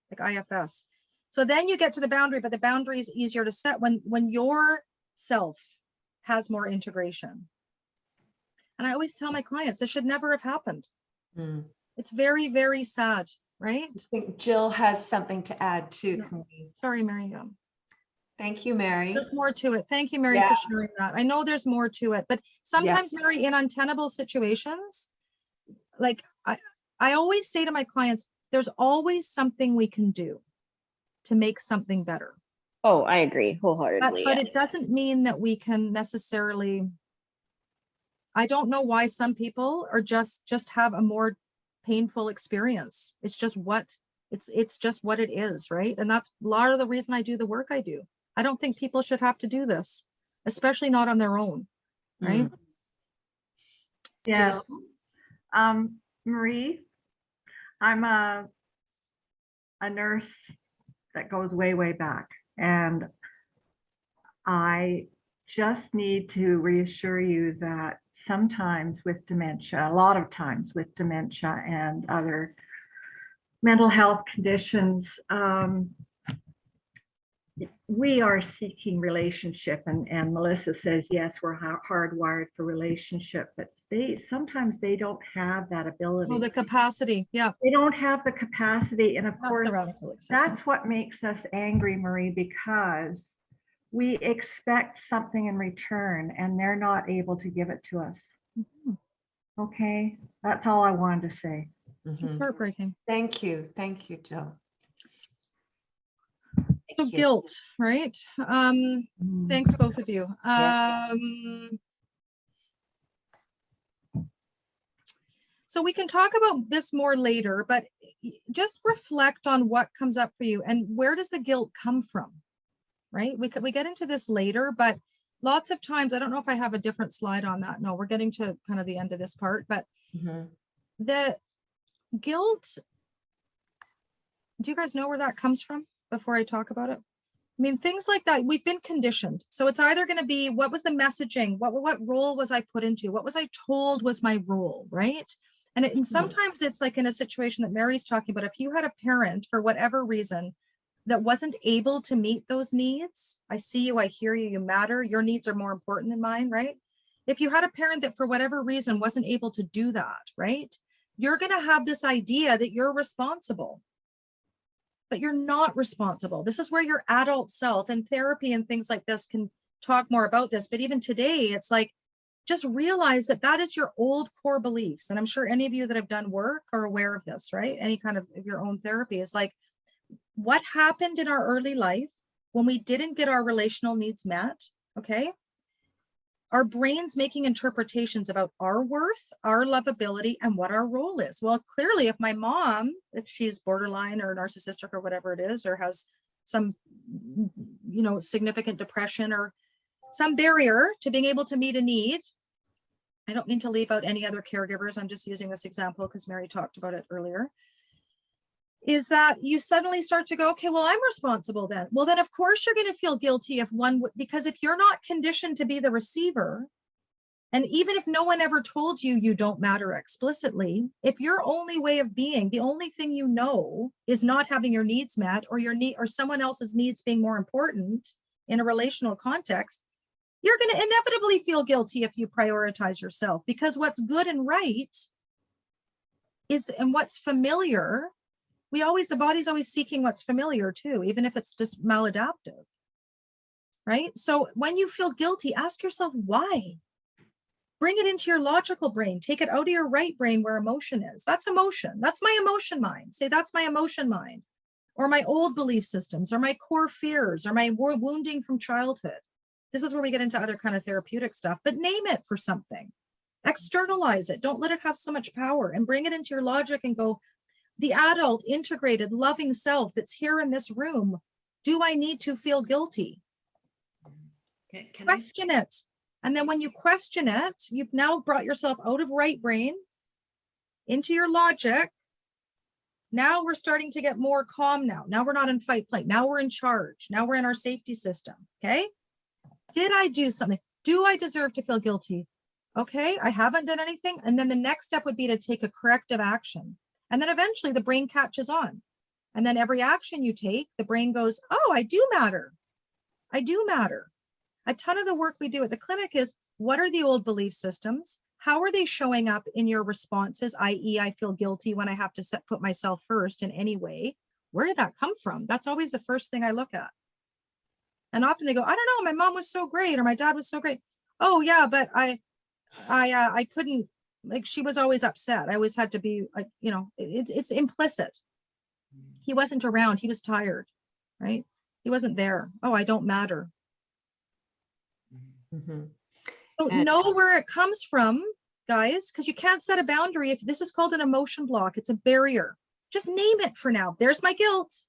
like IFS. So then you get to the boundary, but the boundary is easier to set when your self has more integration. And I always tell my clients, this should never have happened. It's very, very sad, right? I think Jill has something to add too. No. Sorry, Mary. Thank you, Mary. There's more to it. Thank you, Mary, for sharing that. I know there's more to it, but sometimes, Mary, in untenable situations, like I always say to my clients, there's always something we can do to make something better. Oh, I agree wholeheartedly. But it doesn't mean that we can necessarily, I don't know why some people are just have a more painful experience. It's just what it is, right? And that's a lot of the reason I do the work I do. I don't think people should have to do this, especially not on their own, right? Yes. Marie, I'm a nurse that goes way, way back. And I just need to reassure you that sometimes with dementia, a lot of times with dementia and other mental health conditions, we are seeking relationship, and Melissa says, yes, we're hardwired for relationship, but sometimes they don't have that ability. Oh, the capacity. Yeah. They don't have the capacity. And of course, that's that's what makes us angry, Marie, because we expect something in return and they're not able to give it to us. Okay. That's all I wanted to say. It's heartbreaking. Thank you. Thank you, Jill. So guilt, right? Thanks, both of you. So we can talk about this more later, but just reflect on what comes up for you and where does the guilt come from, right? We get into this later, but lots of times, I don't know if I have a different slide on that. No, we're getting to kind of the end of this part, but the guilt, do you guys know where that comes from before I talk about it? I mean, things like that, we've been conditioned. So it's either going to be, what was the messaging? What role was I put into? What was I told was my role, right? And sometimes it's like in a situation that Mary's talking about, if you had a parent for whatever reason that wasn't able to meet those needs, I see you, I hear you, you matter, your needs are more important than mine, right? If you had a parent that for whatever reason wasn't able to do that, right? you're going to have this idea that you're responsible, but you're not responsible. This is where your adult self, and therapy and things like this can talk more about this. But even today, it's like, just realize that that is your old core beliefs. And I'm sure any of you that have done work are aware of this, right? Any kind of your own therapy is like, what happened in our early life when we didn't get our relational needs met, okay? Our brain's making interpretations about our worth, our lovability, and what our role is. Well, clearly, if my mom, if she's borderline or narcissistic or whatever it is, or has some, significant depression or some barrier to being able to meet a need, I don't mean to leave out any other caregivers. I'm just using this example because Mary talked about it earlier, is that you suddenly start to go, okay, well, I'm responsible then. Well, then of course you're going to feel guilty because if you're not conditioned to be the receiver, and even if no one ever told you you don't matter explicitly, if your only way of being, the only thing you know is not having your needs met, or your need or someone else's needs being more important in a relational context, you're going to inevitably feel guilty if you prioritize yourself, because what's good and right and what's familiar, the body's always seeking what's familiar too, even if it's just maladaptive, right? So when you feel guilty, ask yourself why. Bring it into your logical brain. Take it out of your right brain where emotion is. That's emotion. That's my emotion mind. Say, that's my emotion mind, or my old belief systems, or my core fears, or my wounding from childhood. This is where we get into other kind of therapeutic stuff, but name it for something. Externalize it. Don't let it have so much power, and bring it into your logic and go, the adult, integrated, loving self that's here in this room, do I need to feel guilty? Question it. And then when you question it, you've now brought yourself out of right brain into your logic. Now we're starting to get more calm now. Now we're not in fight, flight. Now we're in charge. Now we're in our safety system. Okay. Did I do something? Do I deserve to feel guilty? Okay, I haven't done anything. And then the next step would be to take a corrective action. And then eventually the brain catches on. And then every action you take, the brain goes, oh, I do matter. I do matter. A ton of the work we do at the clinic is, what are the old belief systems? How are they showing up in your responses? I.e., I feel guilty when I have to put myself first in any way. Where did that come from? That's always the first thing I look at. And often they go, I don't know, my mom was so great, or my dad was so great. Oh yeah, but I couldn't, like, she was always upset. I always had to be like, it's implicit. He wasn't around. He was tired, right? He wasn't there. Oh, I don't matter. Mhm. So know where it comes from, guys, because you can't set a boundary. If this is called an emotion block, it's a barrier. Just name it for now. There's my guilt.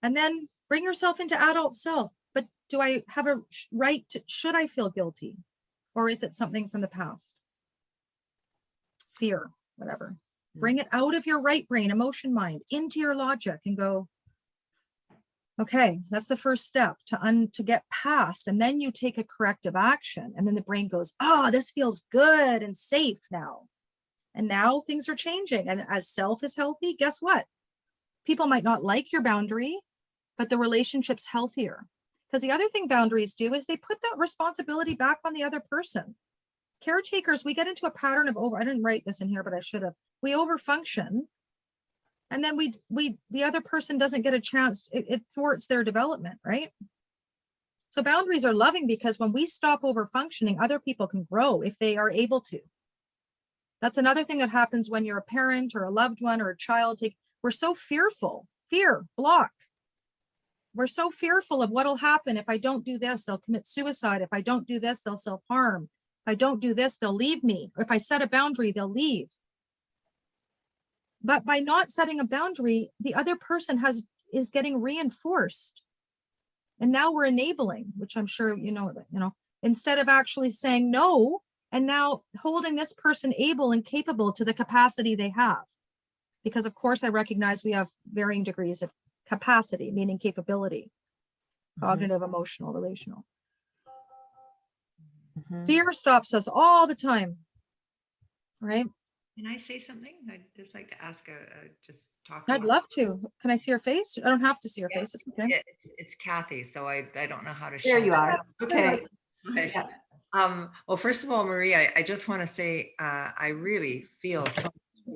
And then bring yourself into adult self. But do I have a right to, should I feel guilty? Or is it something from the past? Fear, whatever. Bring it out of your right brain, emotion mind, into your logic and go, okay, that's the first step to get past. And then you take a corrective action. And then the brain goes, oh, this feels good and safe now. And now things are changing. And as self is healthy, guess what? People might not like your boundary, but the relationship's healthier. Because the other thing boundaries do is they put that responsibility back on the other person. Caretakers, we get into a pattern of I didn't write this in here, but I should have. We overfunction. And then the other person doesn't get a chance. It thwarts their development, right? So boundaries are loving, because when we stop overfunctioning, other people can grow if they are able to. That's another thing that happens when you're a parent or a loved one or a child. We're so fearful. Fear, block. We're so fearful of what'll happen. If I don't do this, they'll commit suicide. If I don't do this, they'll self-harm. If I don't do this, they'll leave me. Or if I set a boundary, they'll leave. But by not setting a boundary, the other person is getting reinforced. And now we're enabling, which I'm sure instead of actually saying no, and now holding this person able and capable to the capacity they have. Because of course I recognize we have varying degrees of capacity, meaning capability, cognitive, emotional, relational. Fear stops us all the time, right? Can I say something? I'd just like to ask just talk. I'd love to. Can I see your face? I don't have to see your face. It's okay. It's Kathy, so I don't know how to There show you are. Okay. Hi. Well, first of all, Marie, I just want to say I really feel so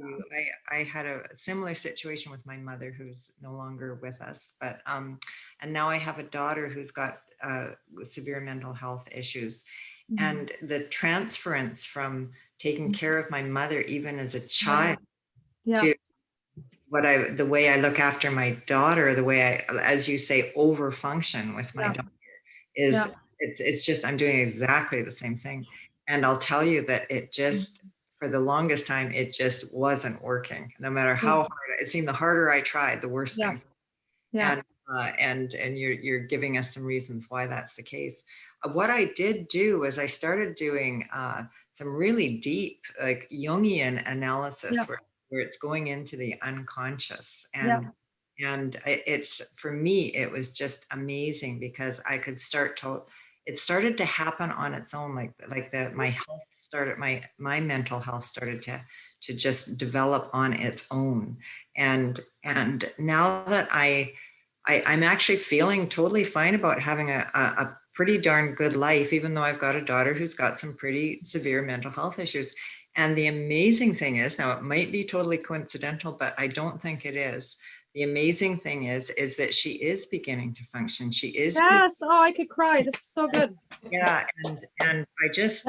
you. I had a similar situation with my mother, who's no longer with us, but and now I have a daughter who's got severe mental health issues. Mhm. And the transference from taking care of my mother, even as a Yeah. child, Yeah. to the way I look after my daughter, the way I, as you say, over function with my Yeah. daughter is Yeah. it's just, I'm doing exactly the same thing. And I'll tell you that it just, for the longest time, it just wasn't working. No matter how hard, it seemed the harder I tried, the worse Yeah. things. Yeah. And you're giving us some reasons why that's the case. What I did do is I started doing some really deep, like Jungian analysis, Yeah. where it's going into the unconscious. Yeah. And it's, for me, it was just amazing because I could it started to happen on its own. My health started, my mental health started to just develop on its own. And now that I'm actually feeling totally fine about having a pretty darn good life, even though I've got a daughter who's got some pretty severe mental health issues. And the amazing thing is, now it might be totally coincidental, but I don't think it is. The amazing thing is that she is beginning to function. She is. Yes. Oh, I could cry. This is so good. Yeah. And I just,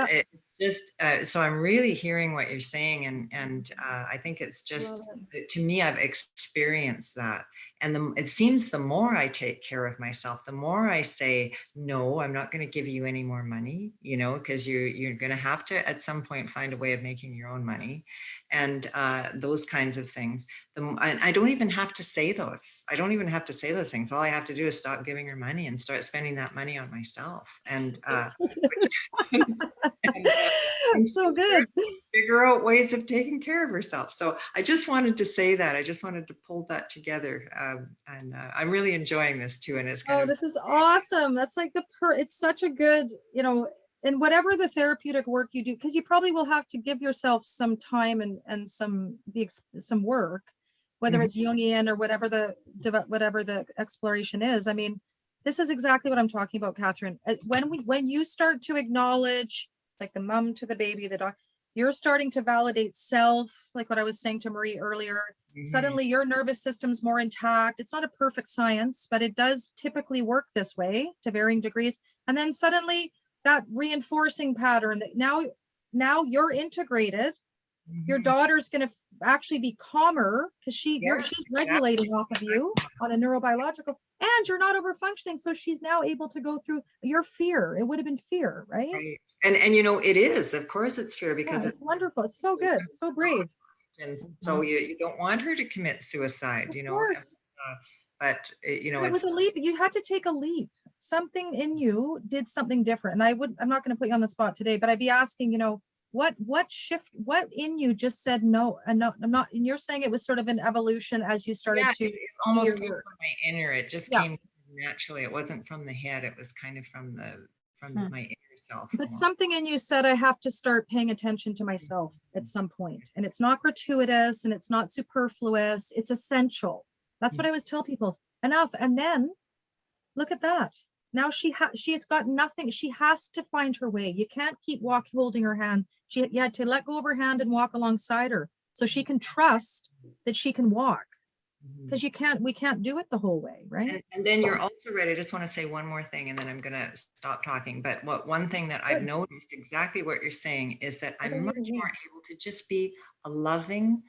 Yeah. so I'm really hearing what you're saying. And I think it's just, to me, I've experienced that. And it seems the more I take care of myself, the more I say, no, I'm not going to give you any more money, because you're going to have to at some point find a way of making your own money, and those kinds of things. I don't even have to say those. I don't even have to say those things. All I have to do is stop giving her money and start spending that money on myself. And so good. Figure out ways of taking care of herself. So I just wanted to say that. I just wanted to pull that together. And I'm really enjoying this too. And it's kind of, this is awesome. That's like it's such a good, and whatever the therapeutic work you do, because you probably will have to give yourself some time and some work, whether it's Jungian or whatever the exploration is. I mean, this is exactly what I'm talking about, Catherine. When you start to acknowledge, like the mom to the baby, the dog, you're starting to validate self, like what I was saying to Marie earlier. Suddenly your nervous system's more intact. It's not a perfect science, but it does typically work this way to varying degrees. And then suddenly that reinforcing pattern that now you're integrated. Your daughter's going to actually be calmer because she's regulating off of you on a neurobiological, and you're not over functioning. So she's now able to go through your fear. It would have been fear, right? Right. And it is, of course it's fear, because it's wonderful. It's so good. So brave. And so you don't want her to commit suicide, Of course. But it was a leap. You had to take a leap. Something in you did something different. And I'm not going to put you on the spot today, but I'd be asking, what shift, what in you just said no, and no, I'm not, and you're saying it was sort of an evolution as you started to it almost came from my inner. It just came naturally. It wasn't from the head. It was kind of from my inner self. But something in you said, I have to start paying attention to myself at some point. And it's not gratuitous and it's not superfluous. It's essential. That's what I always tell people. Enough. And then look at that. Now she's got nothing. She has to find her way. You can't keep holding her hand. You had to let go of her hand and walk alongside her so she can trust that she can walk. Because we can't do it the whole way, right? And then you're also right. I just want to say one more thing, and then I'm going to stop talking. But one thing that I've noticed, exactly what you're saying, is that I'm much more able to just be a loving,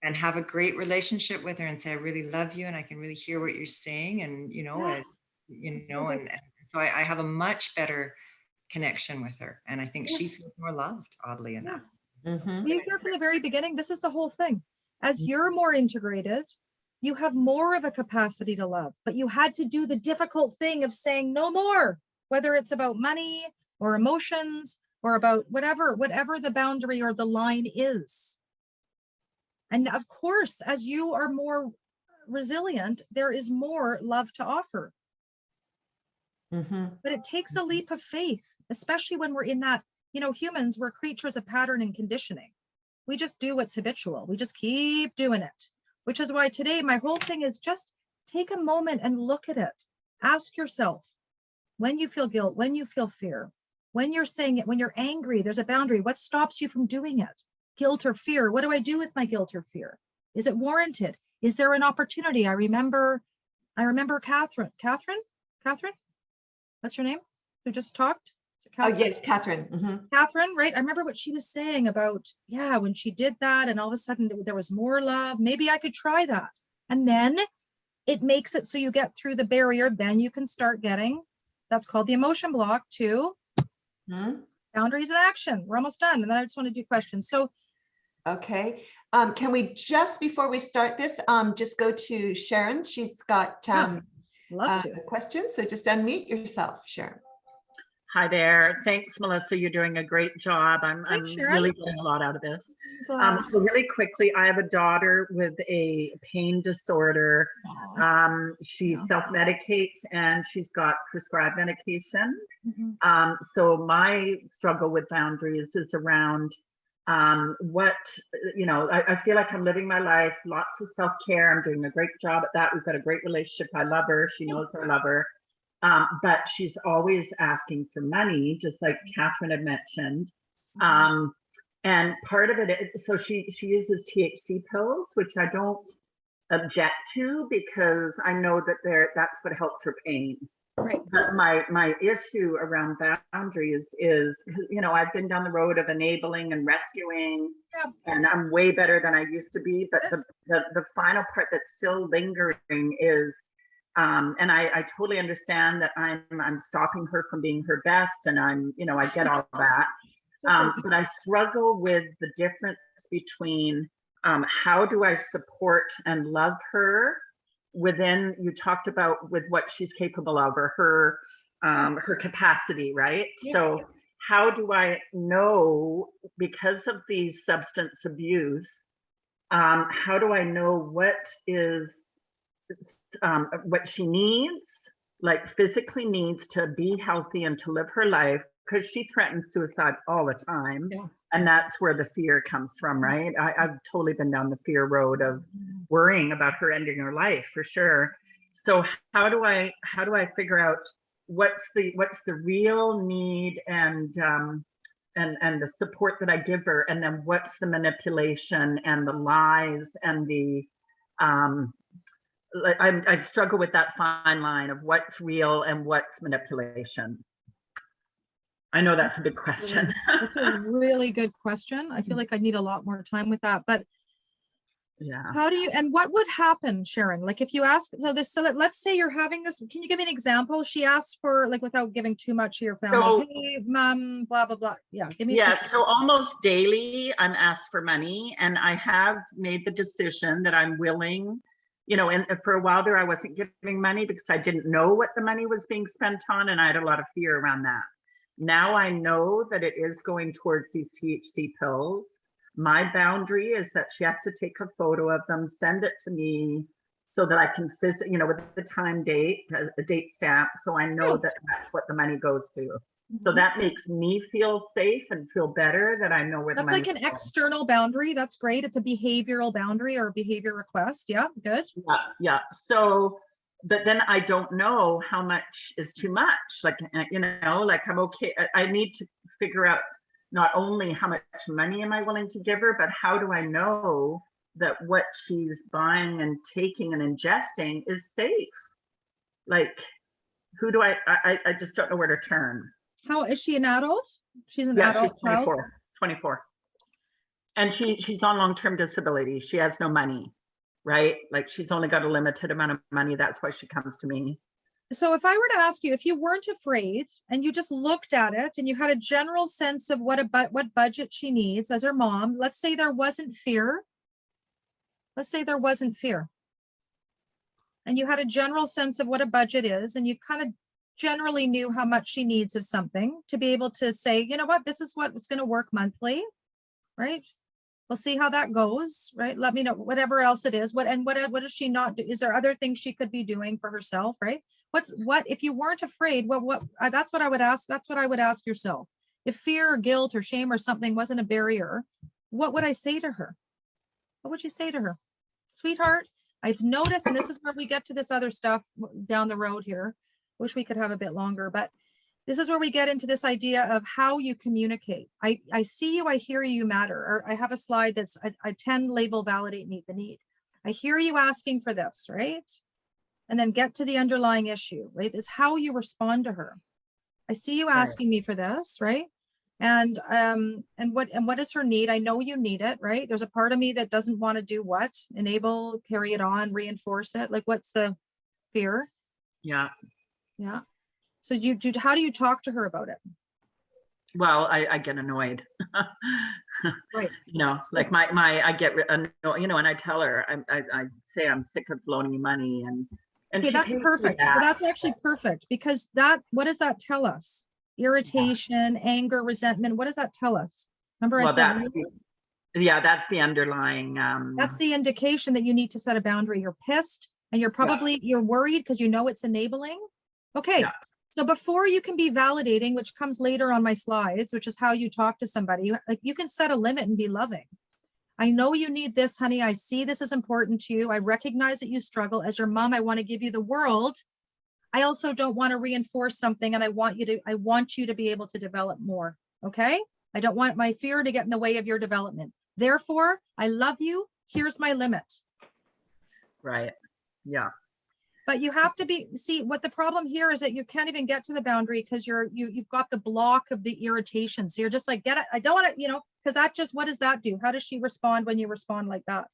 and have a great relationship with her and say, I really love you, and I can really hear what you're saying, and and so I have a much better connection with her, and I think she feels more loved, oddly enough. You hear from the very beginning, this is the whole thing. As you're more integrated, you have more of a capacity to love, but you had to do the difficult thing of saying no more, whether it's about money or emotions or about whatever the boundary or the line is. And of course, as you are more resilient, there is more love to offer. But it takes a leap of faith, especially when we're in that, humans, we're creatures of pattern and conditioning. We just do what's habitual. We just keep doing it, which is why today my whole thing is just take a moment and look at it. Ask yourself, when you feel guilt, when you feel fear, when you're saying it, when you're angry, there's a boundary. What stops you from doing it? guilt or fear. What do I do with my guilt or fear? Is it warranted? Is there an opportunity? I remember Catherine, that's your name, who just talked? Is it Oh, Catherine? yes, Catherine. Mhm. Catherine, right? I remember what she was saying about, yeah, when she did that and all of a sudden there was more love, maybe I could try that. And then it makes it so you get through the barrier, then you can start getting, that's called the emotion block too. Mhm. Boundaries and action. We're almost done. And then I just want to do questions. So Okay. Can we just, before we start this, just go to Sharon? She's got love to. a question. So just unmute yourself, Sharon. Hi there. Thanks, Melissa. You're doing a great job. I'm Thanks, Sharon. really getting a lot out of this. Glad. So really quickly, I have a daughter with a pain disorder. She Yeah. self-medicates and she's got prescribed medication. Mhm. So my struggle with boundaries is around what, I feel like I'm living my life, lots of self-care. I'm doing a great job at that. We've got a great relationship. I love her. She knows I love her. But she's always asking for money, just like Catherine had mentioned. And part of it, so she uses THC pills, which I don't object to because I know that that's what helps her pain. Right. But my issue around boundaries is, I've been down the road of enabling and rescuing, Yeah. and I'm way better than I used to be. But the final part that's still lingering is, and I totally understand that I'm stopping her from being her best, and I get all that. But I struggle with the difference between how do I support and love her within, you talked about with what she's capable of, or her capacity, right? Yeah. So how do I know, because of the substance abuse, how do I know what she needs, like physically needs to be healthy and to live her life, because she threatens suicide all the time. Yeah. And that's where the fear comes from, right? I've totally been down the fear road of worrying about her ending her life, for sure. So how do I figure out what's the real need and the support that I give her, and then what's the manipulation and the lies and the I struggle with that fine line of what's real and what's manipulation. I know that's a big question. That's a really good question. I feel like I need a lot more time with that, but Yeah. how do you, and what would happen, Sharon? Like if you ask, let's say you're having this, can you give me an example? She asked for, like, without giving too much to your family, So- hey, mom, blah, blah, blah. Yeah. Give me. Yeah, so almost daily I'm asked for money, and I have made the decision that I'm willing, and for a while there I wasn't giving money because I didn't know what the money was being spent on, and I had a lot of fear around that. Now I know that it is going towards these THC pills. My boundary is that she has to take a photo of them, send it to me so that I can with the time date, a date stamp, so I know that that's what the money goes to. So that makes me feel safe and feel better that I know where the money That's like an external boundary. That's great. It's a behavioral boundary or a behavior request. Yeah, good. Yeah. So, but then I don't know how much is too much. Like, like I'm okay. I need to figure out not only how much money am I willing to give her, but how do I know that what she's buying and taking and ingesting is safe? Like, who do I just don't know where to turn. How is she an adult? She's an Yeah, adult. she's 24. And she's on long-term disability. She has no money, right? Like she's only got a limited amount of money. That's why she comes to me. So if I were to ask you, if you weren't afraid and you just looked at it and you had a general sense of what budget she needs as her mom, let's say there wasn't fear. And you had a general sense of what a budget is, and you kind of generally knew how much she needs of something to be able to say, you know what, this is what's going to work monthly, right? We'll see how that goes, right? Let me know, whatever else it is. What does she not do? Is there other things she could be doing for herself, right? What if you weren't afraid, that's what I would ask. That's what I would ask yourself. If fear or guilt or shame or something wasn't a barrier, what would I say to her? What would you say to her? Sweetheart, I've noticed, and this is where we get to this other stuff down the road here. Wish we could have a bit longer, but This is where we get into this idea of how you communicate. I see you, I hear you, you matter. Or I have a slide that's I 10 label, validate, meet the need. I hear you asking for this, right? And then get to the underlying issue, right? It's how you respond to her. I see you Right. asking me for this, right? And what is her need? I know you need it, right? There's a part of me that doesn't want to do what? Enable, carry it on, reinforce it. Like, what's the fear? Yeah. Yeah. So how do you talk to her about it? Well, I get annoyed. Right. You know, like I get annoyed, you know, and I tell her, I say I'm sick of loaning you money, and Okay, she that's pays me perfect. Well, back. that's actually perfect, because what does that tell us? Irritation, anger, resentment. What does that tell us? Remember I Well, said that's the underlying, that's the indication that you need to set a boundary. You're pissed and you're worried because you know it's enabling. Okay. Yeah. So before you can be validating, which comes later on my slides, which is how you talk to somebody, like, you can set a limit and be loving. I know you need this, honey. I see this is important to you. I recognize that you struggle. As your mom, I want to give you the world. I also don't want to reinforce something, and I want you to be able to develop more. Okay. I don't want my fear to get in the way of your development. Therefore, I love you. Here's my limit. right. Yeah. But you have to see what the problem here is, that you can't even get to the boundary because you've got the block of the irritation. So you're just like, get it. I don't want to, because what does that do? How does she respond when you respond like that?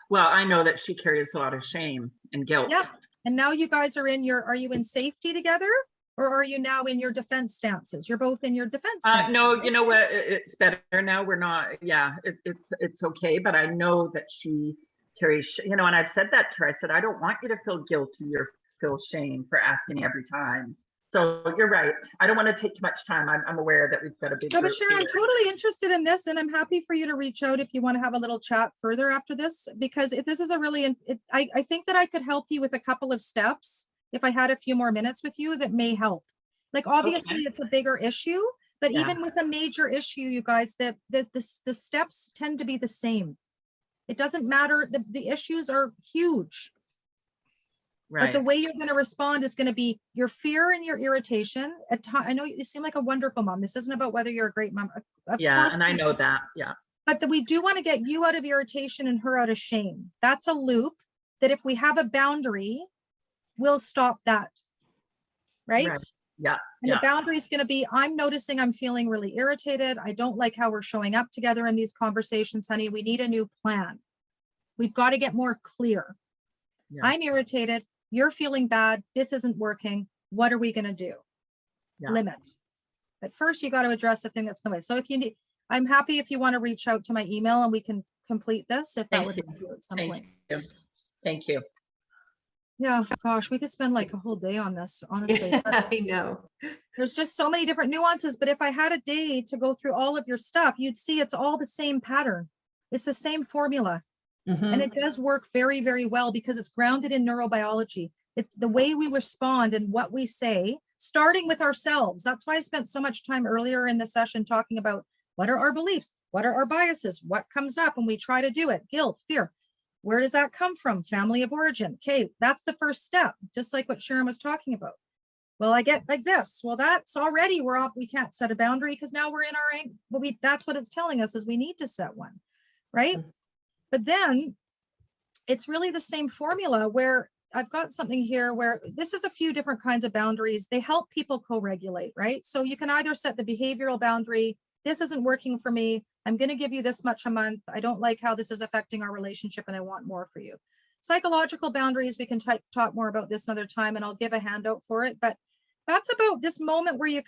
Well, I know that she carries a lot of shame and guilt. Yeah. And now you guys are you in safety together, or are you now in your defense stances? You're both in your defense stances. No, right? you know what? It's better now. We're not. Yeah, it's okay. But I know that she carries, and I've said that to her. I said, I don't want you to feel guilty or feel shame for asking every time. So you're right. I don't want to take too much time. I'm aware that we've got a big No, but group Sharon, I'm here. totally interested in this, and I'm happy for you to reach out if you want to have a little chat further after this, because this is a really, I think that I could help you with a couple of steps if I had a few more minutes with you that may help. Like, obviously, it's a bigger issue, but Yeah. even with a major issue, you guys, the steps tend to be the same. It doesn't matter. The issues are huge. But the Right. way you're going to respond is going to be your fear and your irritation. I know you seem like a wonderful mom. This isn't about whether you're a great mom. Of Yeah, course and I you- know that. Yeah. But we do want to get you out of irritation and her out of shame. That's a loop that if we have a boundary, we'll stop that. Right? Right. Yeah. And the boundary is going to be, I'm noticing I'm feeling really irritated. I don't like how we're showing up together in these conversations, honey. We need a new plan. We've got to get more clear. Yeah. I'm irritated. You're feeling bad. This isn't working. What are we going to do? Yeah. Limit. But first, you got to address the thing that's in the way. So if you need, I'm happy if you want to reach out to my email and we can complete this if that Thank would you. help you at some Thank point. you. Thank you. Yeah, gosh, we could spend like a whole day on this, honestly. Yeah, But I know. there's just so many different nuances. But if I had a day to go through all of your stuff, you'd see it's all the same pattern. It's the same formula. And it does work very, very well because it's grounded in neurobiology. The way we respond and what we say, starting with ourselves. That's why I spent so much time earlier in the session talking about what are our beliefs? What are our biases? What comes up when we try to do it? Guilt, fear. Where does that come from? Family of origin. Okay, that's the first step, just like what Sharon was talking about. Well, I get like this. Well, that's already, we can't set a boundary because now we're in our, that's what it's telling us is we need to set one, right? But then it's really the same formula where I've got something here where this is a few different kinds of boundaries. They help people co-regulate, right? So you can either set the behavioral boundary. This isn't working for me. I'm going to give you this much a month. I don't like how this is affecting our relationship and I want more for you. Psychological boundaries, we can talk more about this another time and I'll give a handout for it. But that's about this moment where you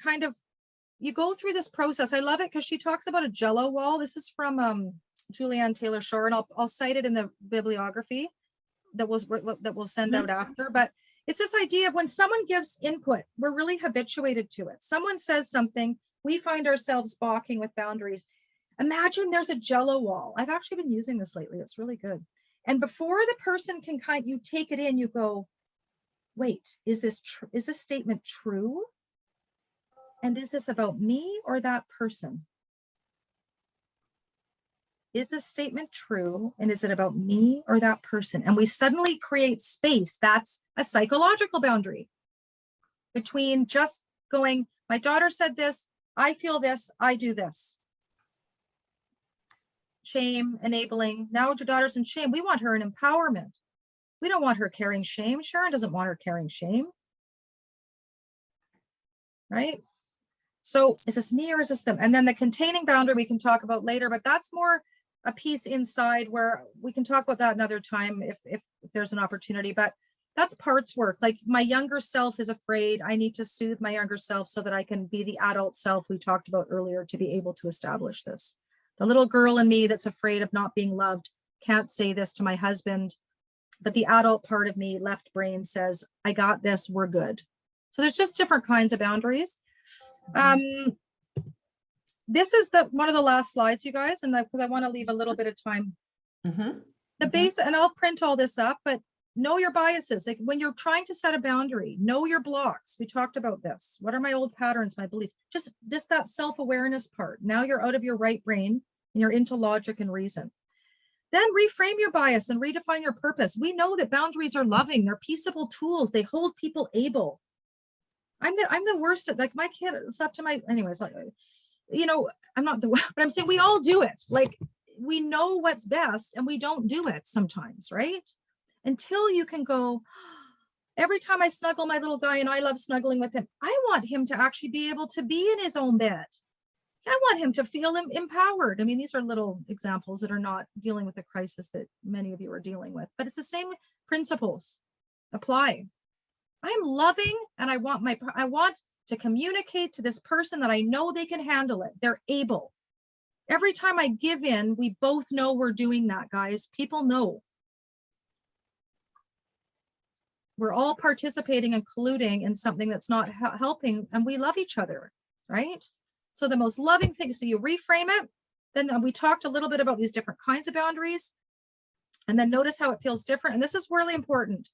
you go through this process. I love it because she talks about a Jello wall. This is from Julianne Taylor Shore, and I'll cite it in the bibliography that we'll send out after. But it's this idea of when someone gives input, we're really habituated to it. Someone says something, we find ourselves balking with boundaries. Imagine there's a Jello wall. I've actually been using this lately. It's really good. And before the person can you take it in, you go, wait, is this statement true? And is this about me or that person? Is this statement true? And is it about me or that person? And we suddenly create space. That's a psychological boundary between just going, my daughter said this, I feel this, I do this. Shame, enabling. Now your daughter's in shame. We want her in empowerment. We don't want her carrying shame. Sharon doesn't want her carrying shame. Right? So is this me or is this them? And then the containing boundary we can talk about later, but that's more a piece inside where we can talk about that another time if there's an opportunity. But that's parts work. Like my younger self is afraid. I need to soothe my younger self so that I can be the adult self we talked about earlier to be able to establish this. The little girl in me that's afraid of not being loved can't say this to my husband, but the adult part of me, left brain, says, I got this, we're good. So there's just different kinds of boundaries. This is one of the last slides, you guys, and because I want to leave a little bit of time. The base, and I'll print all this up, but know your biases. Like when you're trying to set a boundary, know your blocks. We talked about this. What are my old patterns, my beliefs? Just that self-awareness part. Now you're out of your right brain and you're into logic and reason. Then reframe your bias and redefine your purpose. We know that boundaries are loving. They're peaceable tools. They hold people able. I'm the worst at, like, my kid, it's up to my, anyways, like, you know, I'm not the, but I'm saying we all do it. Like we know what's best and we don't do it sometimes, right? Until you can go, every time I snuggle my little guy, and I love snuggling with him, I want him to actually be able to be in his own bed. I want him to feel empowered. I mean, these are little examples that are not dealing with the crisis that many of you are dealing with, but it's the same principles apply. I'm loving and I want to communicate to this person that I know they can handle it. They're able. Every time I give in, we both know we're doing that, guys. People know. We're all participating and colluding in something that's not helping, and we love each other, right? So the most loving thing, so you reframe it. Then we talked a little bit about these different kinds of boundaries, and then notice how it feels different. And this is really important.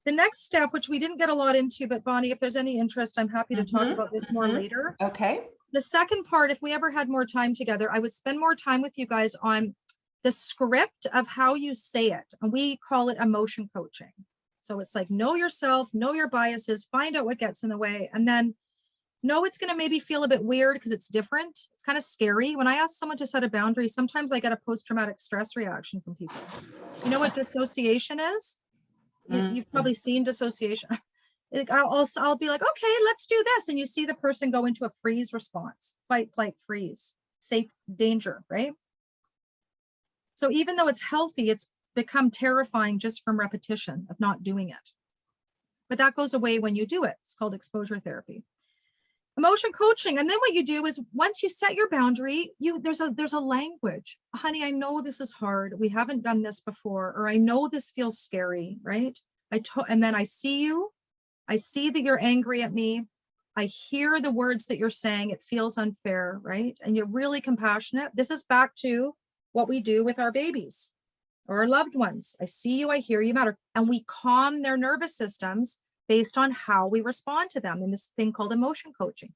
The next step, which we didn't get a lot into, but Bonnie, if there's any interest, I'm happy to talk about this more later. Okay. The second part, if we ever had more time together, I would spend more time with you guys on the script of how you say it. And we call it emotion coaching. So it's like, know yourself, know your biases, find out what gets in the way, and then know it's going to maybe feel a bit weird because it's different. It's kind of scary. When I ask someone to set a boundary, sometimes I get a post-traumatic stress reaction from people. You know what dissociation is? You've probably seen dissociation. I'll be like, okay, let's do this. And you see the person go into a freeze response, fight, flight, freeze, safe, danger, right? So even though it's healthy, it's become terrifying just from repetition of not doing it. But that goes away when you do it. It's called exposure therapy. Emotion coaching. And then what you do is once you set your boundary, there's a language. Honey, I know this is hard. We haven't done this before, or I know this feels scary, right? And then I see you. I see that you're angry at me. I hear the words that you're saying. It feels unfair, right? And you're really compassionate. This is back to what we do with our babies or our loved ones. I see you, I hear you, matter. And we calm their nervous systems based on how we respond to them in this thing called emotion coaching.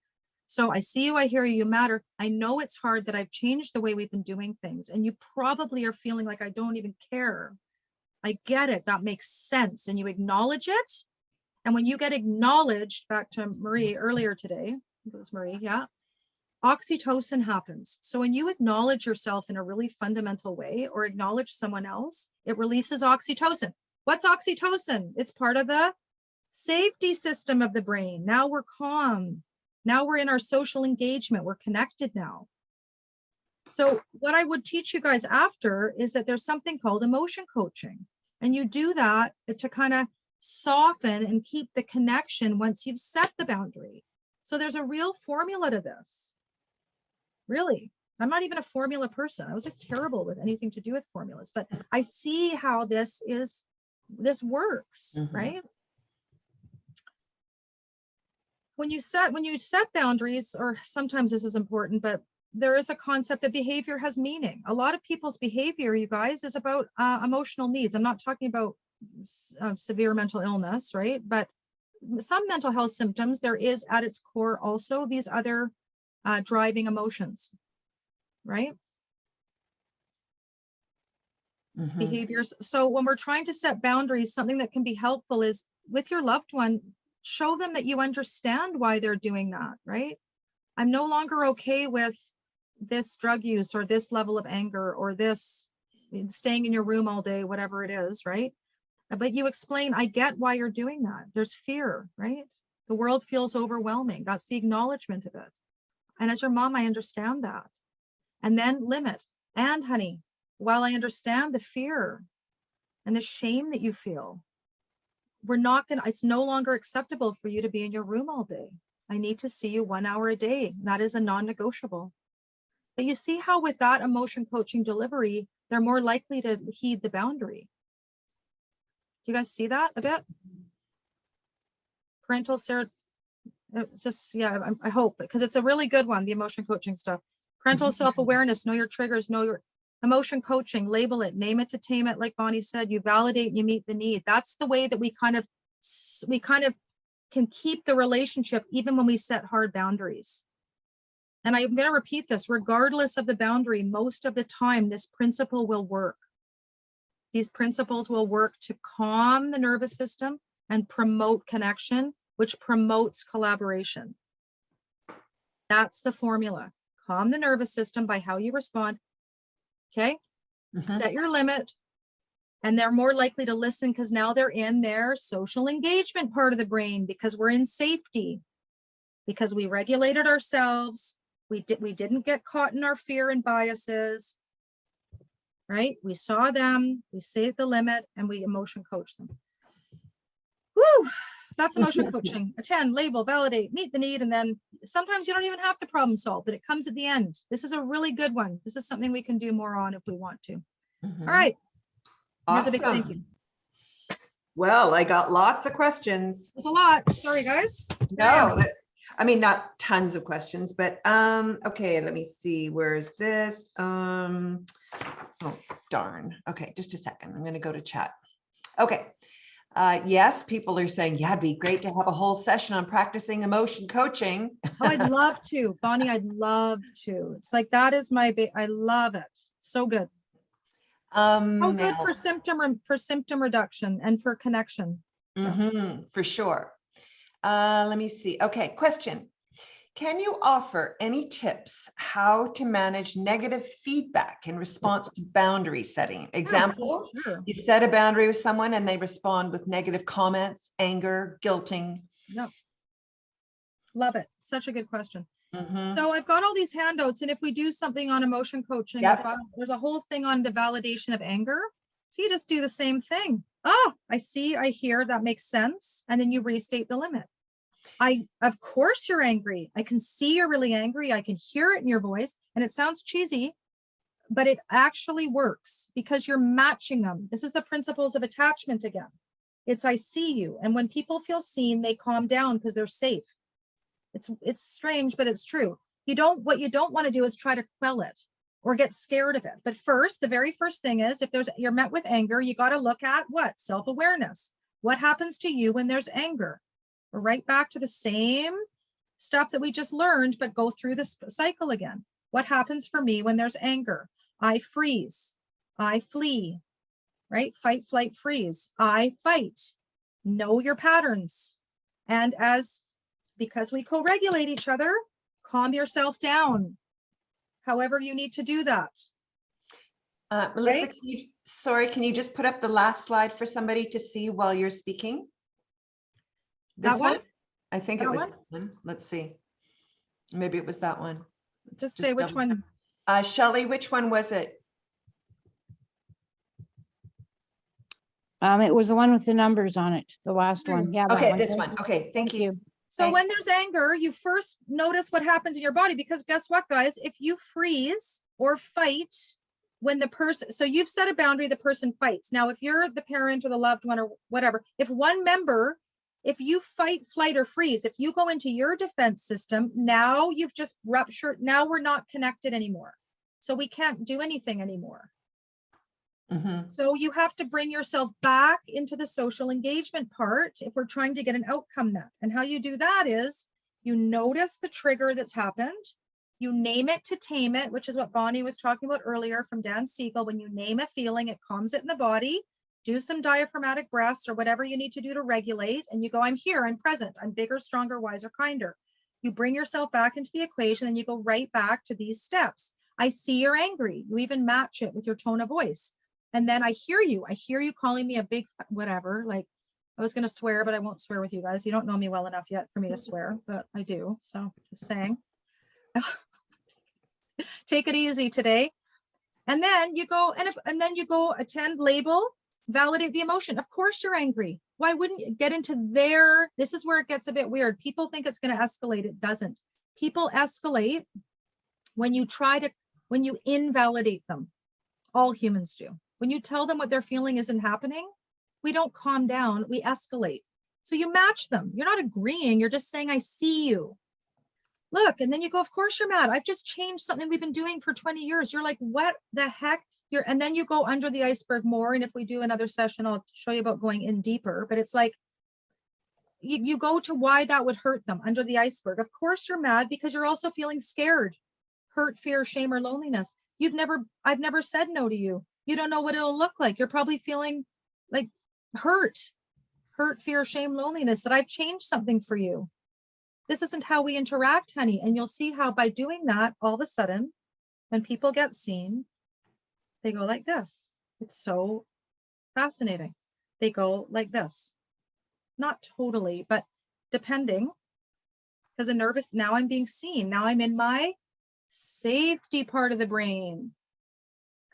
So I see you, I hear you, you matter. I know it's hard that I've changed the way we've been doing things. And you probably are feeling like I don't even care. I get it. That makes sense. And you acknowledge it. And when you get acknowledged, back to Marie earlier today, I think it was Marie, yeah, oxytocin happens. So when you acknowledge yourself in a really fundamental way or acknowledge someone else, it releases oxytocin. What's oxytocin? It's part of the safety system of the brain. Now we're calm. Now we're in our social engagement. We're connected now. So what I would teach you guys after is that there's something called emotion coaching. And you do that to kind of soften and keep the connection once you've set the boundary. So there's a real formula to this. Really, I'm not even a formula person. I was like terrible with anything to do with formulas, but I see how this works, right? When you set boundaries, or sometimes this is important, but there is a concept that behavior has meaning. A lot of people's behavior, you guys, is about emotional needs. I'm not talking about severe mental illness, right? But some mental health symptoms, there is at its core also these other driving emotions, right? Behaviors. So when we're trying to set boundaries, something that can be helpful is with your loved one, show them that you understand why they're doing that, right? I'm no longer okay with this drug use or this level of anger or this staying in your room all day, whatever it is, right? But you explain, I get why you're doing that. There's fear, right? The world feels overwhelming. That's the acknowledgement of it. And as your mom, I understand that. And then limit. And honey, while I understand the fear and the shame that you feel, it's no longer acceptable for you to be in your room all day. I need to see you 1 hour a day. That is a non-negotiable. But you see how with that emotion coaching delivery, they're more likely to heed the boundary. Do you guys see that a bit? Parental just, yeah, I hope, because it's a really good one, the emotion coaching stuff. Parental self-awareness, know your triggers, know your emotion coaching, label it, name it to tame it. Like Bonnie said, you validate, you meet the need. That's the way that we kind of can keep the relationship even when we set hard boundaries. And I'm going to repeat this, regardless of the boundary, most of the time, this principle will work. These principles will work to calm the nervous system and promote connection, which promotes collaboration. That's the formula. Calm the nervous system by how you respond. Okay. Set your limit. And they're more likely to listen because now they're in their social engagement part of the brain because we're in safety, because we regulated ourselves. We didn't get caught in our fear and biases, right? We saw them, we saved the limit, and we emotion coach them. Woo! That's emotion coaching. Attend, label, validate, meet the need, and then sometimes you don't even have to problem solve, but it comes at the end. This is a really good one. This is something we can do more on if we want to. All right. Here's a big thank you. Well, I got lots of questions. There's a lot. Sorry, guys. No, I mean, not tons of questions, but okay, let me see. Where is this? Oh, darn. Okay, just a second. I'm going to go to chat. Okay. Yes, people are saying, yeah, it'd be great to have a whole session on practicing emotion coaching. Oh, I'd love to. Bonnie, I'd love to. It's like, that is my I love it. So good. Oh, good for symptom reduction and for connection. For sure. Let me see. Okay, question. Can you offer any tips how to manage negative feedback in response to boundary setting? Example, Sure. You set a boundary with someone and they respond with negative comments, anger, guilting. Yep. Love it. Such a good question. So I've got all these handouts, and if we do something on emotion coaching, there's a whole thing on the validation of anger. So you just do the same thing. Oh, I see, I hear, that makes sense. And then you restate the limit. Of course you're angry. I can see you're really angry. I can hear it in your voice, and it sounds cheesy, but it actually works because you're matching them. This is the principles of attachment again. It's I see you. And when people feel seen, they calm down because they're safe. It's strange, but it's true. What you don't want to do is try to quell it or get scared of it. But first, the very first thing is, if you're met with anger, you got to look at what? Self-awareness. What happens to you when there's anger? We're right back to the same stuff that we just learned, but go through this cycle again. What happens for me when there's anger? I freeze. I flee, right? Fight, flight, freeze. I fight. Know your patterns. And because we co-regulate each other, calm yourself down. However you need to do that. Melissa, can you just put up the last slide for somebody to see while you're speaking? This one? I think it was that one. Let's see. Maybe it was that one. Just say which one. Shelley, which one was it? It was the one with the numbers on it, the last one. Yeah. Okay, this one. Okay, thank you. So when there's anger, you first notice what happens in your body, because guess what, guys? If you freeze or fight when the person, so you've set a boundary, the person fights. Now, if you're the parent or the loved one or whatever, if one member, if you fight, flight, or freeze, if you go into your defense system, now you've just ruptured, now we're not connected anymore. So we can't do anything anymore. So you have to bring yourself back into the social engagement part if we're trying to get an outcome met. And how you do that is you notice the trigger that's happened, you name it to tame it, which is what Bonnie was talking about earlier from Dan Siegel. When you name a feeling, it calms it in the body. do some diaphragmatic breaths or whatever you need to do to regulate. And you go, I'm here, I'm present, I'm bigger, stronger, wiser, kinder. You bring yourself back into the equation and you go right back to these steps. I see you're angry. You even match it with your tone of voice. And then I hear you calling me a big whatever. Like, I was going to swear, but I won't swear with you guys. You don't know me well enough yet for me to swear, but I do. So just saying, take it easy today. And then you go, and then you go attend, label, validate the emotion. Of course you're angry. Why wouldn't you get into there? This is where it gets a bit weird. People think it's going to escalate. It doesn't. People escalate when you invalidate them. All humans do. When you tell them what they're feeling isn't happening, we don't calm down, we escalate. So you match them. You're not agreeing. You're just saying, I see you. Look, and then you go, of course you're mad. I've just changed something we've been doing for 20 years. You're like, what the heck? And then you go under the iceberg more. And if we do another session, I'll show you about going in deeper. But it's like, you go to why that would hurt them under the iceberg. Of course you're mad because you're also feeling scared, hurt, fear, shame, or loneliness. I've never said no to you. You don't know what it'll look like. You're probably feeling like hurt, fear, shame, loneliness, that I've changed something for you. This isn't how we interact, honey. And you'll see how by doing that, all of a sudden, when people get seen, they go like this. It's so fascinating. They go like this. Not totally, but depending, because now I'm being seen. Now I'm in my safety part of the brain.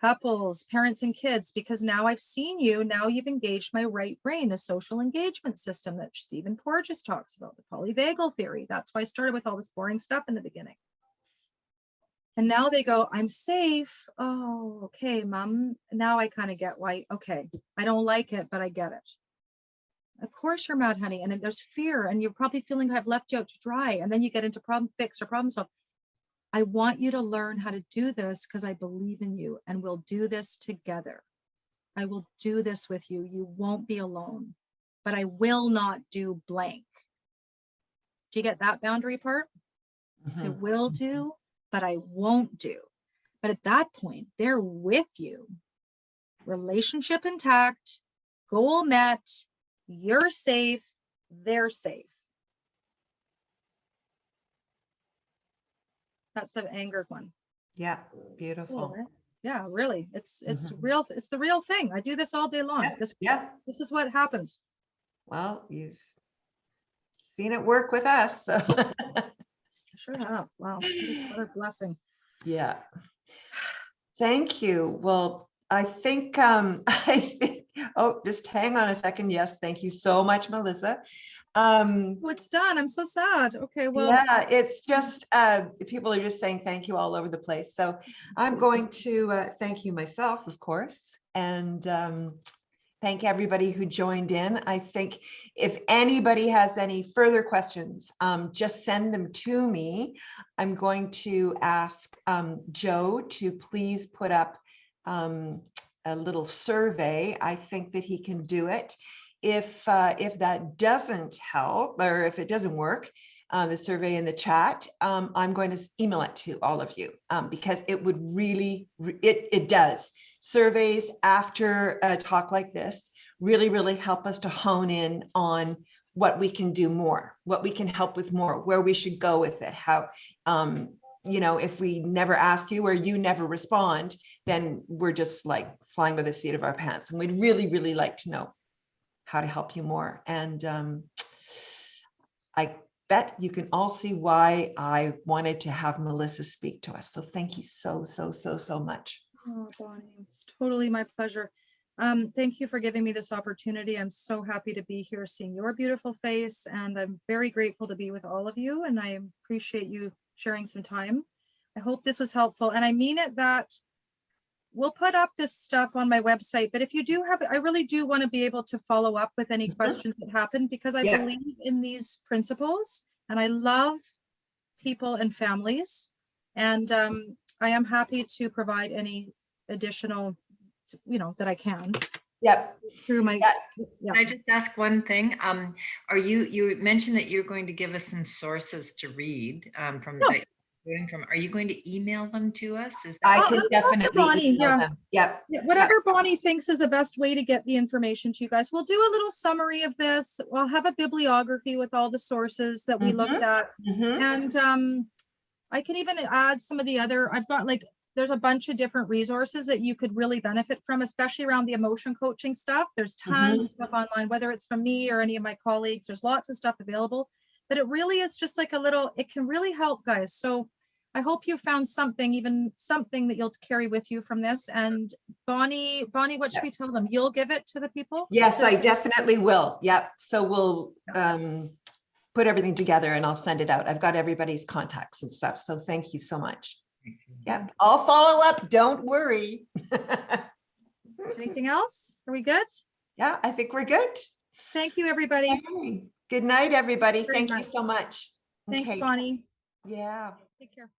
Couples, parents, and kids, because now I've seen you. Now you've engaged my right brain, the social engagement system that Stephen Porges talks about, the polyvagal theory. That's why I started with all this boring stuff in the beginning. And now they go, I'm safe. Oh, okay, mom. Now I kind of get why. Okay, I don't like it, but I get it. Of course you're mad, honey. And then there's fear, and you're probably feeling I've left you out to dry. And then you get into problem fix or problem solve. I want you to learn how to do this because I believe in you, and we'll do this together. I will do this with you. You won't be alone, but I will not do blank. Do you get that boundary part? I will do, but I won't do. But at that point, they're with you. Relationship intact, goal met, you're safe, they're safe. That's the angered one. Yeah, beautiful. Cool, right? Yeah, really. It's real. It's the real thing. I do this all day long. Yeah. This is what happens. Well, you've seen it work with us. So. I sure have. Wow. What a blessing. Yeah. Thank you. Well, I think, oh, just hang on a second. Yes. Thank you so much, Melissa. Oh, it's done. I'm so sad. Okay. Well, yeah, it's just, people are just saying thank you all over the place. So I'm going to thank you myself, of course, and thank everybody who joined in. I think if anybody has any further questions, just send them to me. I'm going to ask Joe to please put up a little survey. I think that he can do it. If that doesn't help, or if it doesn't work, the survey in the chat, I'm going to email it to all of you because it would really, it does. Surveys after a talk like this really, really help us to hone in on what we can do more, what we can help with more, where we should go with it, how, you know, if we never ask you or you never respond, then we're just like flying by the seat of our pants. And we'd really, really like to know how to help you more. And I bet you can all see why I wanted to have Melissa speak to us. So thank you so much. oh, Bonnie, it's totally my pleasure. Thank you for giving me this opportunity. I'm so happy to be here, seeing your beautiful face, and I'm very grateful to be with all of you. And I appreciate you sharing some time. I hope this was helpful. And I mean it that we'll put up this stuff on my website, but if you do have, I really do want to be able to follow up with any questions that happen, because I believe in these principles and I love people and families. And I am happy to provide any additional, you know, that I can. Yep. Through my, Can I just ask one thing? You mentioned that you're going to give us some sources to read from voting from, are you going to email them to us? Is I that? Oh, can I'll talk to definitely Bonnie, email yeah. them. Yep. Yeah, whatever Bonnie thinks is the best way to get the information to you guys. We'll do a little summary of this. We'll have a bibliography with all the sources that we looked at. Mhm. And I can even add some of the other, I've got like, there's a bunch of different resources that you could really benefit from, especially around the emotion coaching stuff. There's tons of stuff online, whether it's from me or any of my colleagues, there's lots of stuff available, but it really is just like a little, it can really help, guys. So I hope you found something, even something that you'll carry with you from this. And Bonnie, what should we tell them? You'll give it to the people? Yes, I definitely will. Yep. So we'll put everything together and I'll send it out. I've got everybody's contacts and stuff. So thank you so much. Yep. I'll follow up. Don't worry. Anything else? Are we good? Yeah, I think we're good. Thank you, everybody. Okay. Good night, everybody. Very Thank you much. so much. Thanks, Okay. Bonnie. Yeah. Take care.